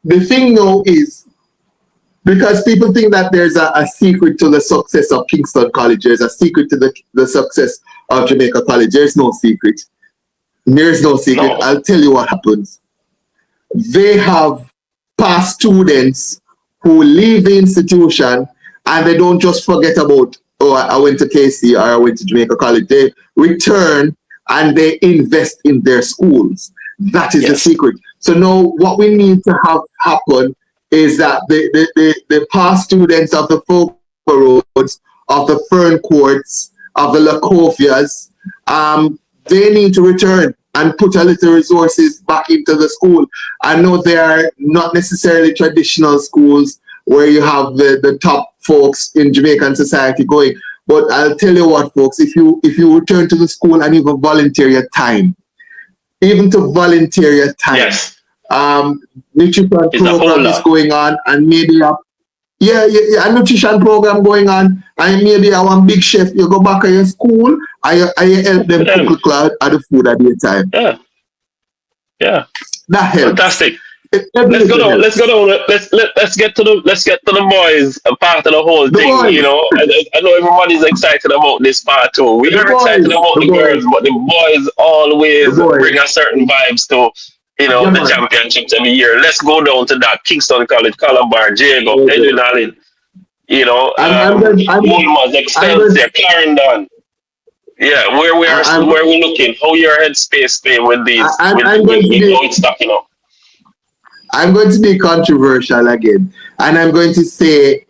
The thing now is, because people think that there's a secret to the success of Kingston College, there's a secret to the success of Jamaica College. There's no secret. There's no secret. No. I'll tell you what happens. They have past students who leave the institution and they don't just forget about, oh, I went to KC or I went to Jamaica College. They return and they invest in their schools. That is the secret. So now what we need to have happen is that the past students of the Folk Roads, of the Fern Courts, of the Lacovias, they need to return and put a little resources back into the school. I know they are not necessarily traditional schools where you have the top folks in Jamaican society going, but I'll tell you what, folks, if you return to the school and even volunteer your time, yes. Nutrition program is going on, and maybe a nutrition program going on, and maybe I want big chef. You go back to your school and you help them cook the food at the time. Yeah, that helps. Fantastic. Let's go down. Let's get to the boys part of the whole thing. Boys. You know, I know everybody's excited about this part too. We are excited about the girls, but the boys always bring a certain vibes to the championships every year. Let's go down to that Kingston College, Calabar, Jago, Edwin Allen. Mulmas, Excelsior, Clarendon. Yeah, where we're looking, how your headspace staying with these, how it's stacking up. I'm going to be controversial again, and I'm going to say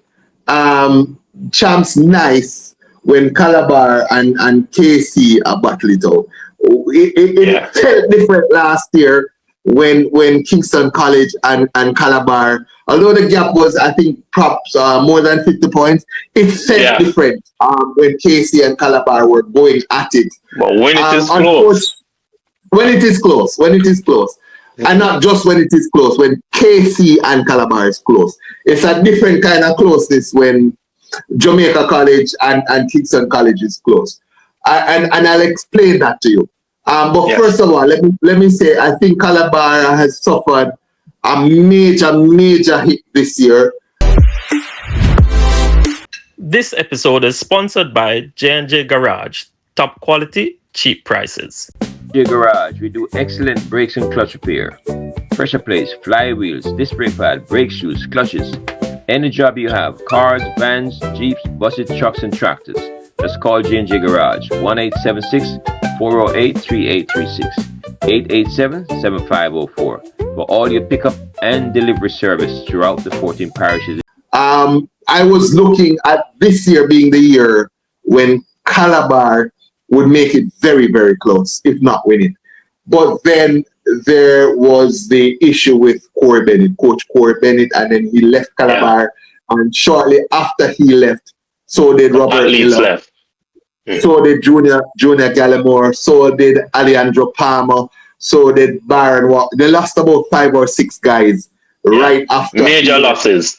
champs nice when Calabar and KC are battle it out. It felt different last year when Kingston College and Calabar, although the gap was, I think, perhaps more than 50 points, it felt different when KC and Calabar were going at it. But when it is close. When it is close. And not just when it is close, when KC and Calabar is close. It's a different kind of closeness when Jamaica College and Kingston College is close. And I'll explain that to you. But first of all, let me say, I think Calabar has suffered a major hit this year. This episode is sponsored by J&J Garage. Top quality, cheap prices. J Garage, we do excellent brakes and clutch repair. Pressure plates, flywheels, disc brake pad, brake shoes, clutches. Any job you have, cars, vans, jeeps, buses, trucks, and tractors. Just call J&J Garage, 1-876-408-3836, 887-7504 for all your pickup and delivery service throughout the 14 parishes. I was looking at this year being the year when Calabar would make it very, very close, if not win it. But then there was the issue with Coach Corey Bennett, and then he left Calabar, and shortly after he left, so did Robert Miller, so did Junior Gallimore, so did Alejandro Palmer, so did Byron Walker. They lost about 5 or 6 guys right after. Major losses.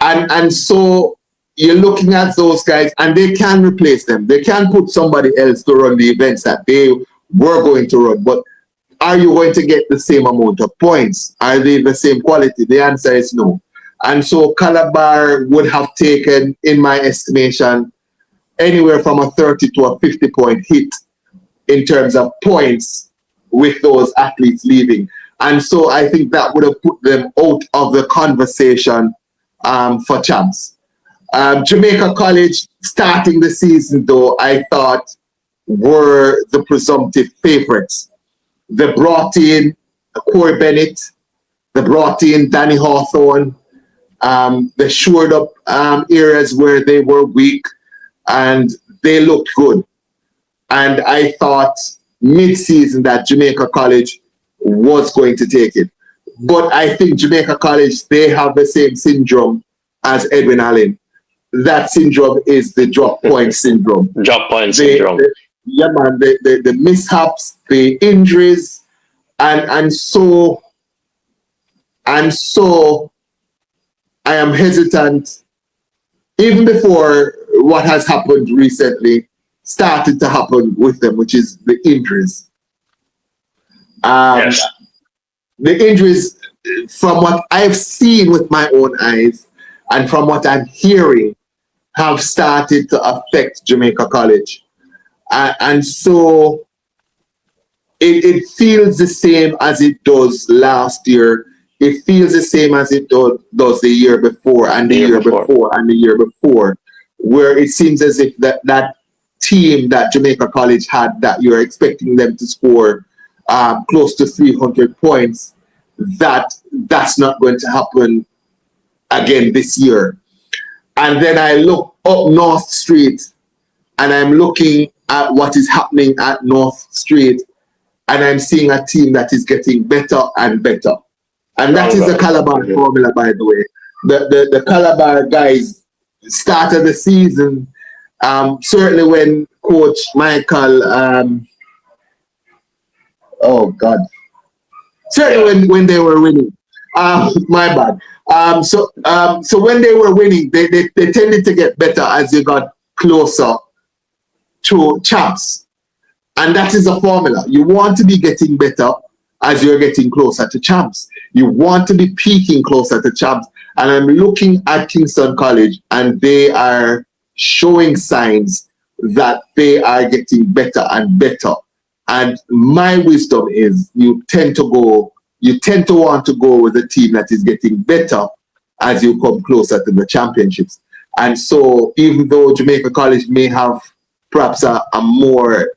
And so you're looking at those guys, and they can replace them. They can put somebody else to run the events that they were going to run. But are you going to get the same amount of points? Are they the same quality? The answer is no. And so Calabar would have taken, in my estimation, anywhere from a 30 to a 50-point hit in terms of points with those athletes leaving. And so I think that would have put them out of the conversation for champs. Jamaica College, starting the season, though, I thought were the presumptive favorites. They brought in Corey Bennett, they brought in Danny Hawthorne, they shored up areas where they were weak, and they looked good. And I thought mid-season that Jamaica College was going to take it. But I think Jamaica College, they have the same syndrome as Edwin Allen. That syndrome is the drop point syndrome. Syndrome. The mishaps, the injuries, and so I am hesitant, even before what has happened recently started to happen with them, which is the injuries. The injuries, from what I've seen with my own eyes and from what I'm hearing, have started to affect Jamaica College. And so it feels the same as it does last year. It feels the same as it does the year before, and the year before, and the year before, where it seems as if that team that Jamaica College had, that you're expecting them to score close to 300 points, that's not going to happen again this year. And then I look up North Street, and I'm looking at what is happening at North Street, and I'm seeing a team that is getting better and better. And that is the Calabar formula, by the way. The Calabar guys started the season, certainly when Coach Michael, certainly when they were winning. My bad. So when they were winning, they tended to get better as they got closer to champs. And that is a formula. You want to be getting better as you're getting closer to champs. You want to be peaking closer to champs. And I'm looking at Kingston College, and they are showing signs that they are getting better and better. And my wisdom is you tend to want to go with a team that is getting better as you come closer to the championships. And so even though Jamaica College may have perhaps a more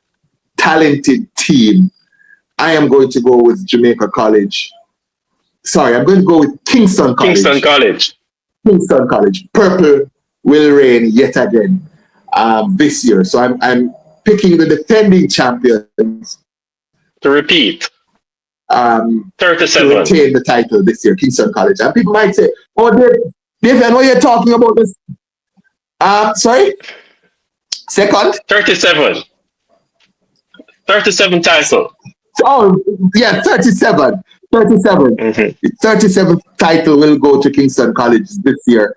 talented team, I am going to go with Jamaica College. Sorry, I'm going to go with Kingston College. Kingston College. Purple will reign yet again this year. So I'm picking the defending champions to repeat. 37. to retain the title this year, Kingston College. And people might say, "Oh, Daveon, what are you talking about this?" Sorry, second. 37. 37 title. Oh, yeah, 37. 37. Mm-hmm. 37th title will go to Kingston College this year.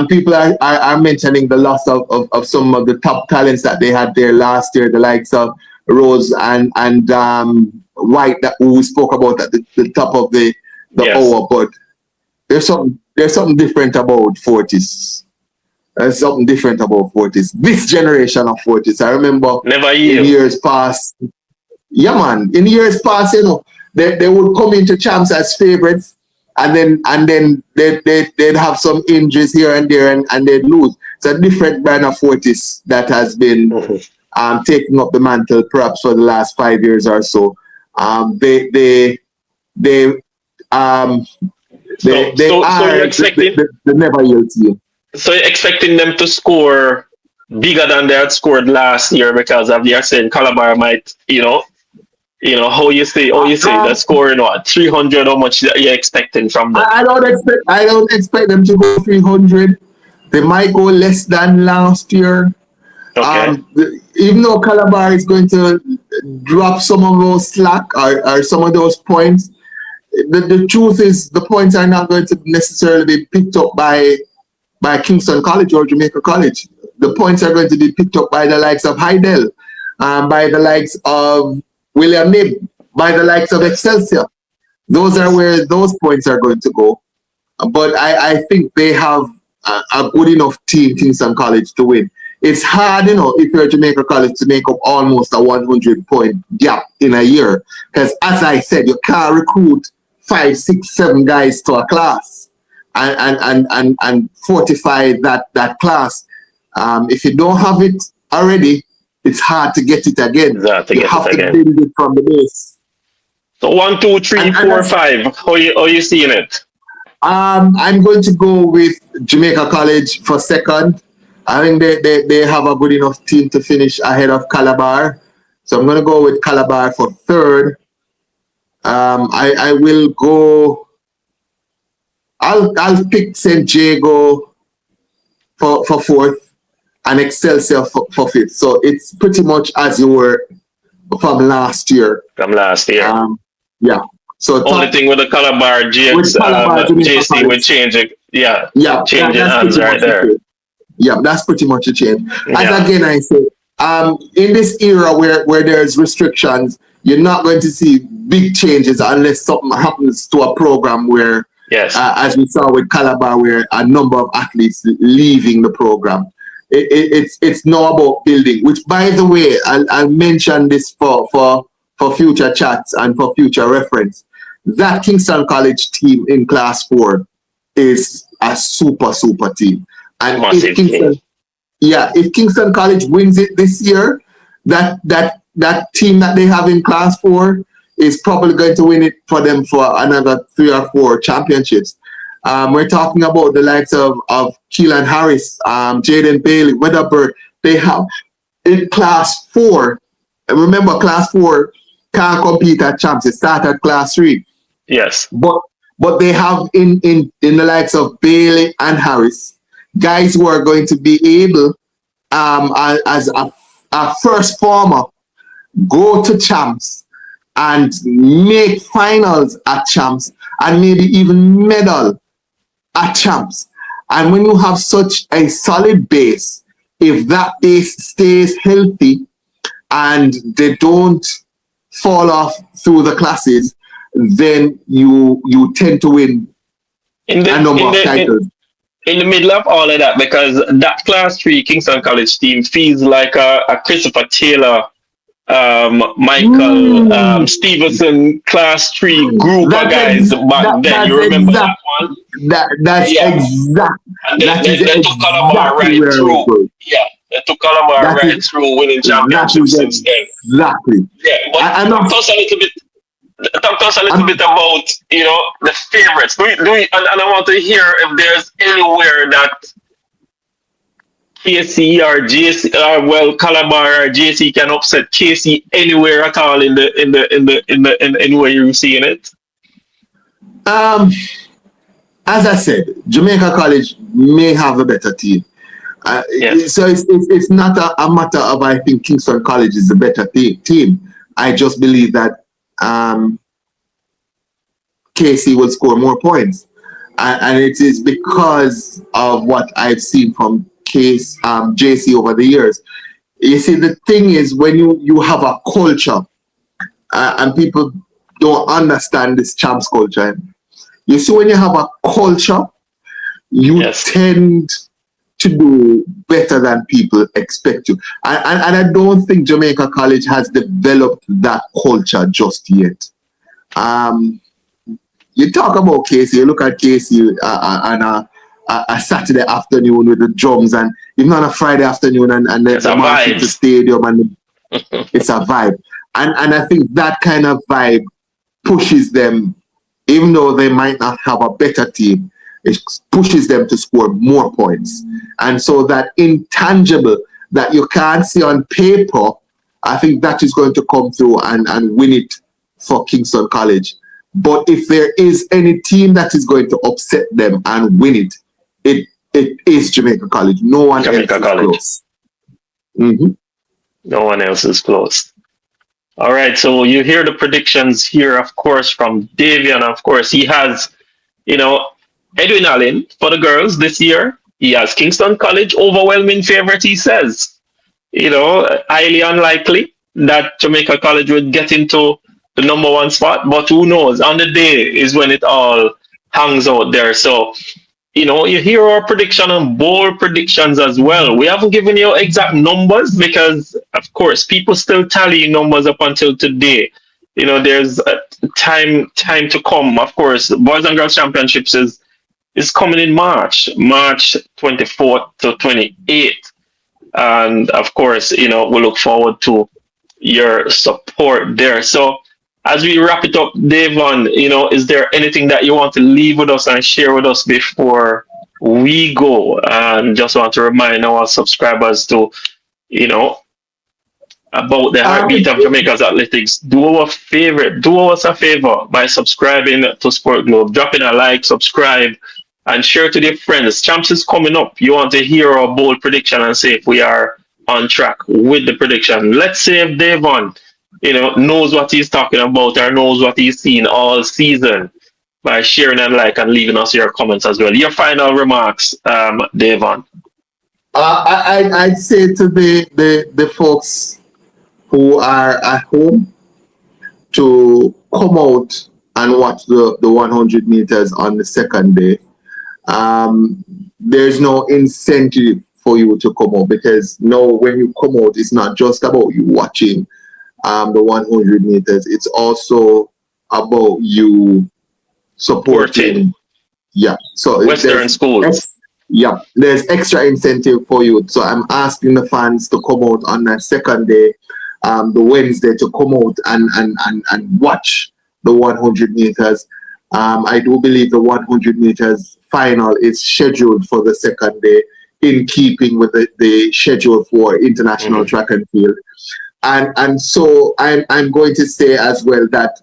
People are mentioning the loss of some of the top talents that they had there last year, the likes of Rose and White that we spoke about at the top of the Yes. hour. But there's something different about Fortis. There's something different about Fortis. This generation of Fortis. I remember Never in yield. years past. Yeah, man. In years past, they would come into champs as favorites, and then they'd have some injuries here and there, and they'd lose. It's a different brand of Fortis that has been taking up the mantle, perhaps for the last 5 years or so. They are you're expecting the never yield team. So you're expecting them to score bigger than they had scored last year because of you're saying Calabar might, how you say that scoring what 300, how much you're expecting from them? I don't expect them to go 300. They might go less than last year. Okay. Even though Calabar is going to drop some of those slack or some of those points, the truth is the points are not going to necessarily be picked up by Kingston College or Jamaica College. The points are going to be picked up by the likes of Hydel, by the likes of William Nib, by the likes of Excelsior. Those are where those points are going to go. But I think they have a good enough team, Kingston College, to win. It's hard, if you're Jamaica College, to make up almost a 100-point gap in a year. Because as I said, you can't recruit 5, 6, 7 guys to a class and fortify that class. If you don't have it already, it's hard to get it again. You have to build it from the base. So 1, 2, 3, 4, 5. How you seeing it? I'm going to go with Jamaica College for second. I think they have a good enough team to finish ahead of Calabar. So I'm going to go with Calabar for third. I will go. I'll pick St. Diego for fourth and Excelsior for fifth. So it's pretty much as you were from last year. Yeah. So only thing with the Calabar JC would change it. Yeah. Changing hands right there. Yeah, that's pretty much a change. As again I say, in this era where there's restrictions, you're not going to see big changes unless something happens to a program where, as we saw with Calabar, where a number of athletes leaving the program. It's now about building. Which, by the way, I'll mention this for future chats and for future reference. That Kingston College team in Class 4 is a super team. And if Kingston College wins it this year, that team that they have in Class 4 is probably going to win it for them for another 3 or 4 championships. We're talking about the likes of Keelan Harris, Jaden Bailey, Weatherberg. They have in Class 4. And remember, Class 4 can't compete at champs. It starts at Class 3. Yes. But they have in the likes of Bailey and Harris, guys who are going to be able, as a first former, go to champs and make finals at champs and maybe even medal at champs. And when you have such a solid base, if that base stays healthy and they don't fall off through the classes, then you tend to win a number of titles. In the middle of all of that, because that Class 3 Kingston College team feels like a Christopher Taylor, Michael Stevenson Class 3 group of guys back then. You remember that one? That's exact. They took Calabar right through. Yeah, they took Calabar right through winning championships since then. Exactly. Yeah, but talk to us a little bit about the favorites. And I want to hear if there's anywhere that KC or JC, or well, Calabar or JC can upset KC anywhere at all in anywhere you're seeing it. Um, as I said, Jamaica College may have a better team. Yes. So it's not a matter of I think Kingston College is the better team. I just believe that KC will score more points, and it is because of what I've seen from JC over the years. You see, the thing is when you have a culture, and people don't understand this champs culture. You see, when you have a culture, you tend to do better than people expect you. And I don't think Jamaica College has developed that culture just yet. You talk about KC, you look at KC on a Saturday afternoon with the drums, and even on a Friday afternoon, and the march into the stadium, and it's a vibe. And I think that kind of vibe pushes them, even though they might not have a better team, it pushes them to score more points. And so that intangible that you can't see on paper, I think that is going to come through and win it for Kingston College. But if there is any team that is going to upset them and win it, it is Jamaica College. No one else is close. Mm-hmm. No one else is close. All right, so you hear the predictions here, of course, from Daveon. Of course, he has, Edwin Allen for the girls this year. He has Kingston College, overwhelming favorite, he says. Highly unlikely that Jamaica College would get into the number one spot, but who knows? On the day is when it all hangs out there. So, you hear our prediction and bold predictions as well. We haven't given you exact numbers because, of course, people still tally numbers up until today. There's time to come. Of course, the Boys and Girls Championships is coming in March 24th to 28th. And, of course, we look forward to your support there. So, as we wrap it up, Daveon, is there anything that you want to leave with us and share with us before we go? And just want to remind our subscribers to, about the heartbeat of Jamaica's athletics. Do us a favor by subscribing to Sportglobe, dropping a like, subscribe, and share to their friends. Champs is coming up. You want to hear our bold prediction and see if we are on track with the prediction. Let's say if Daveon knows what he's talking about or knows what he's seen all season by sharing and leaving us your comments as well. Your final remarks, Daveon. I'd say to the folks who are at home to come out and watch the 100 meters on the second day. There's no incentive for you to come out, because now when you come out, it's not just about you watching the 100 meters. It's also about you supporting. Yeah. So Western schools. There's extra incentive for you. So I'm asking the fans to come out on the second day, the Wednesday, to come out and watch the 100 meters. I do believe the 100 meters final is scheduled for the second day, in keeping with the schedule for international track and field. And so I'm going to say as well that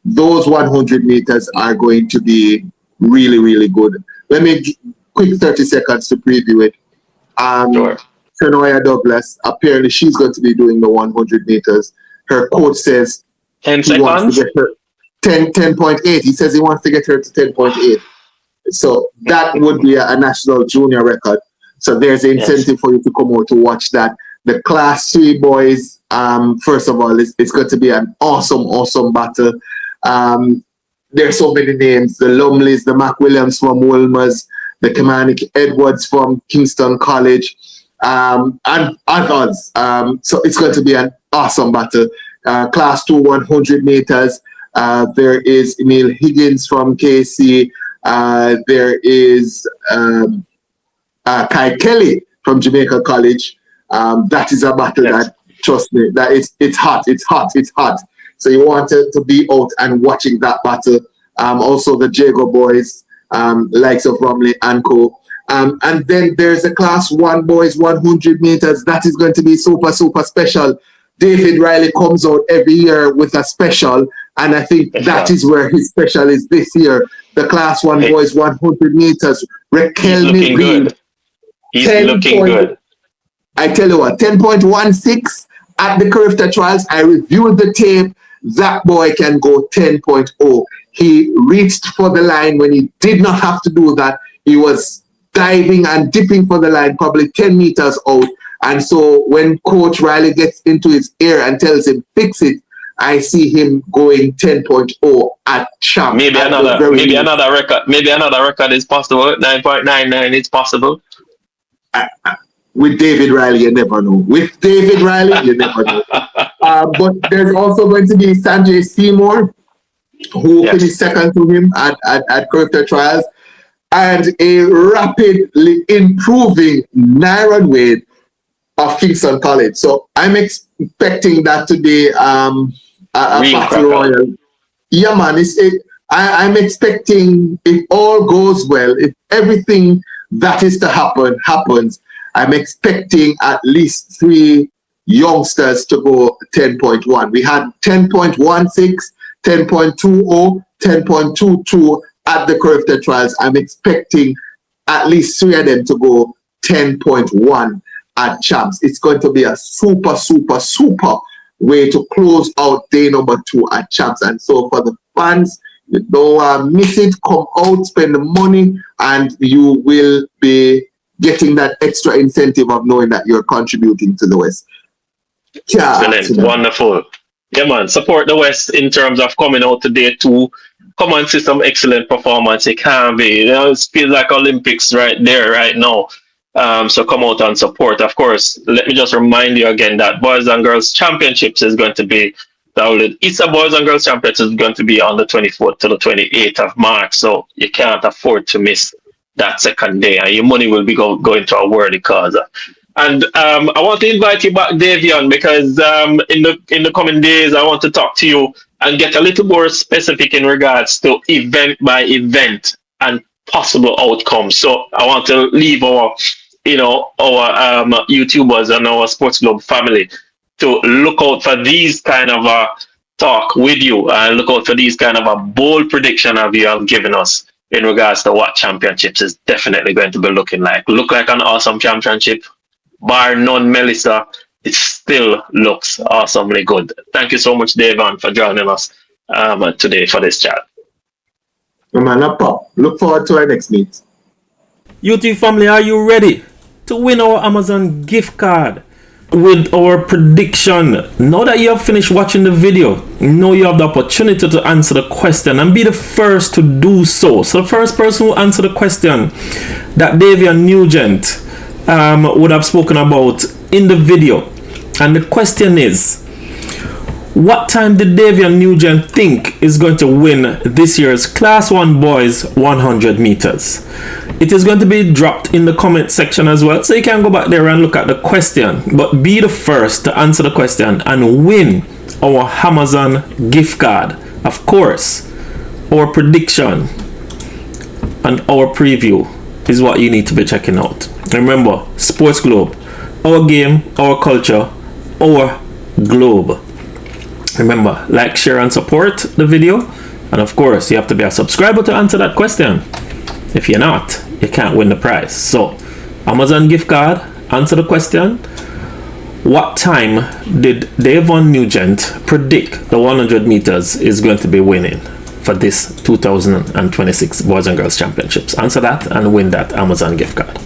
those 100 meters are going to be really, really good. Let me quick 30 seconds to preview it. Sure. Trenoya Douglas, apparently she's going to be doing the 100 meters. Her coach says 10 he wants seconds? to get her 10.8. He says he wants to get her to 10.8. So that would be a national junior record. So there's an incentive for you to come out to watch that. The Class 3 boys, first of all, it's going to be an awesome battle. There's so many names: the Lumleys, the McWilliams from Wilmers, the Kilmarnock Edwards from Kingston College, and others. So it's going to be an awesome battle. Class 2 100 meters. There is Emil Higgins from KC. There is Kai Kelly from Jamaica College. That is a battle that, trust me, that it's hot. So you want to be out and watching that battle. Also the Jago boys, likes of Romley and Co. And then there's a Class 1 boys 100 meters. That is going to be super, super special. David Riley comes out every year with a special, and I think that is where his special is this year. The Class 1 boys 100 meters. Raquel Green. He's looking good. I tell you what, 10.16 at the Curved Trials. I reviewed the tape. That boy can go 10.0. He reached for the line when he did not have to do that. He was diving and dipping for the line, probably 10 meters out. And so when Coach Riley gets into his ear and tells him, fix it, I see him going 10.0 at champ. Maybe another record is possible. 9.99 is possible. With David Riley, you never know. With David Riley, you never know. But there's also going to be Sanjay Seymour, who finished second to him at Curved Trials, and a rapidly improving Nyron Wade of Kingston College. So I'm expecting that to be a battle royal. Yeah, man. I'm expecting, if all goes well, if everything that is to happen happens, I'm expecting at least 3 youngsters to go 10.1. We had 10.16, 10.20, 10.22 at the Curved Trials. I'm expecting at least 3 of them to go 10.1 at champs. It's going to be a super, super, super way to close out day number 2 at champs. And so for the fans, you don't miss it. Come out, spend the money, and you will be getting that extra incentive of knowing that you're contributing to the West. Excellent, wonderful. Yeah, man, support the West in terms of coming out today too. Come and see some excellent performance. It can be, it feels like Olympics right there, right now. So come out and support. Of course, let me just remind you again that Boys and Girls Championships is going to be it's a Boys and Girls Championships is going to be on the 24th to the 28th of March. So you can't afford to miss that second day, and your money will be going to a worthy cause. And I want to invite you back, Daveon, because in the coming days, I want to talk to you and get a little more specific in regards to event by event and possible outcomes. So I want to leave our YouTubers and our Sportglobe family to look out for these kind of talk with you, and look out for these kind of a bold prediction of you have given us in regards to what championships is definitely going to be looking like. Look like an awesome championship. Bar none, Melissa, it still looks awesomely good. Thank you so much, Daveon, for joining us today for this chat. Man, look forward to our next meet. UT family, are you ready to win our Amazon gift card with our prediction? Now that you have finished watching the video, now you have the opportunity to answer the question and be the first to do so. So the first person who answered the question that Daveon Nugent would have spoken about in the video, and the question is, what time did Daveon Nugent think is going to win this year's Class 1 Boys 100 meters? It is going to be dropped in the comment section as well, so you can go back there and look at the question. But be the first to answer the question and win our Amazon gift card. Of course, our prediction and our preview is what you need to be checking out. Remember, Sportglobe, our game, our culture, our globe. Remember, like, share, and support the video. And of course, you have to be a subscriber to answer that question. If you're not, you can't win the prize. So, Amazon gift card, answer the question. What time did Daveon Nugent predict the 100 meters is going to be winning for this 2026 Boys and Girls Championships? Answer that and win that Amazon gift card.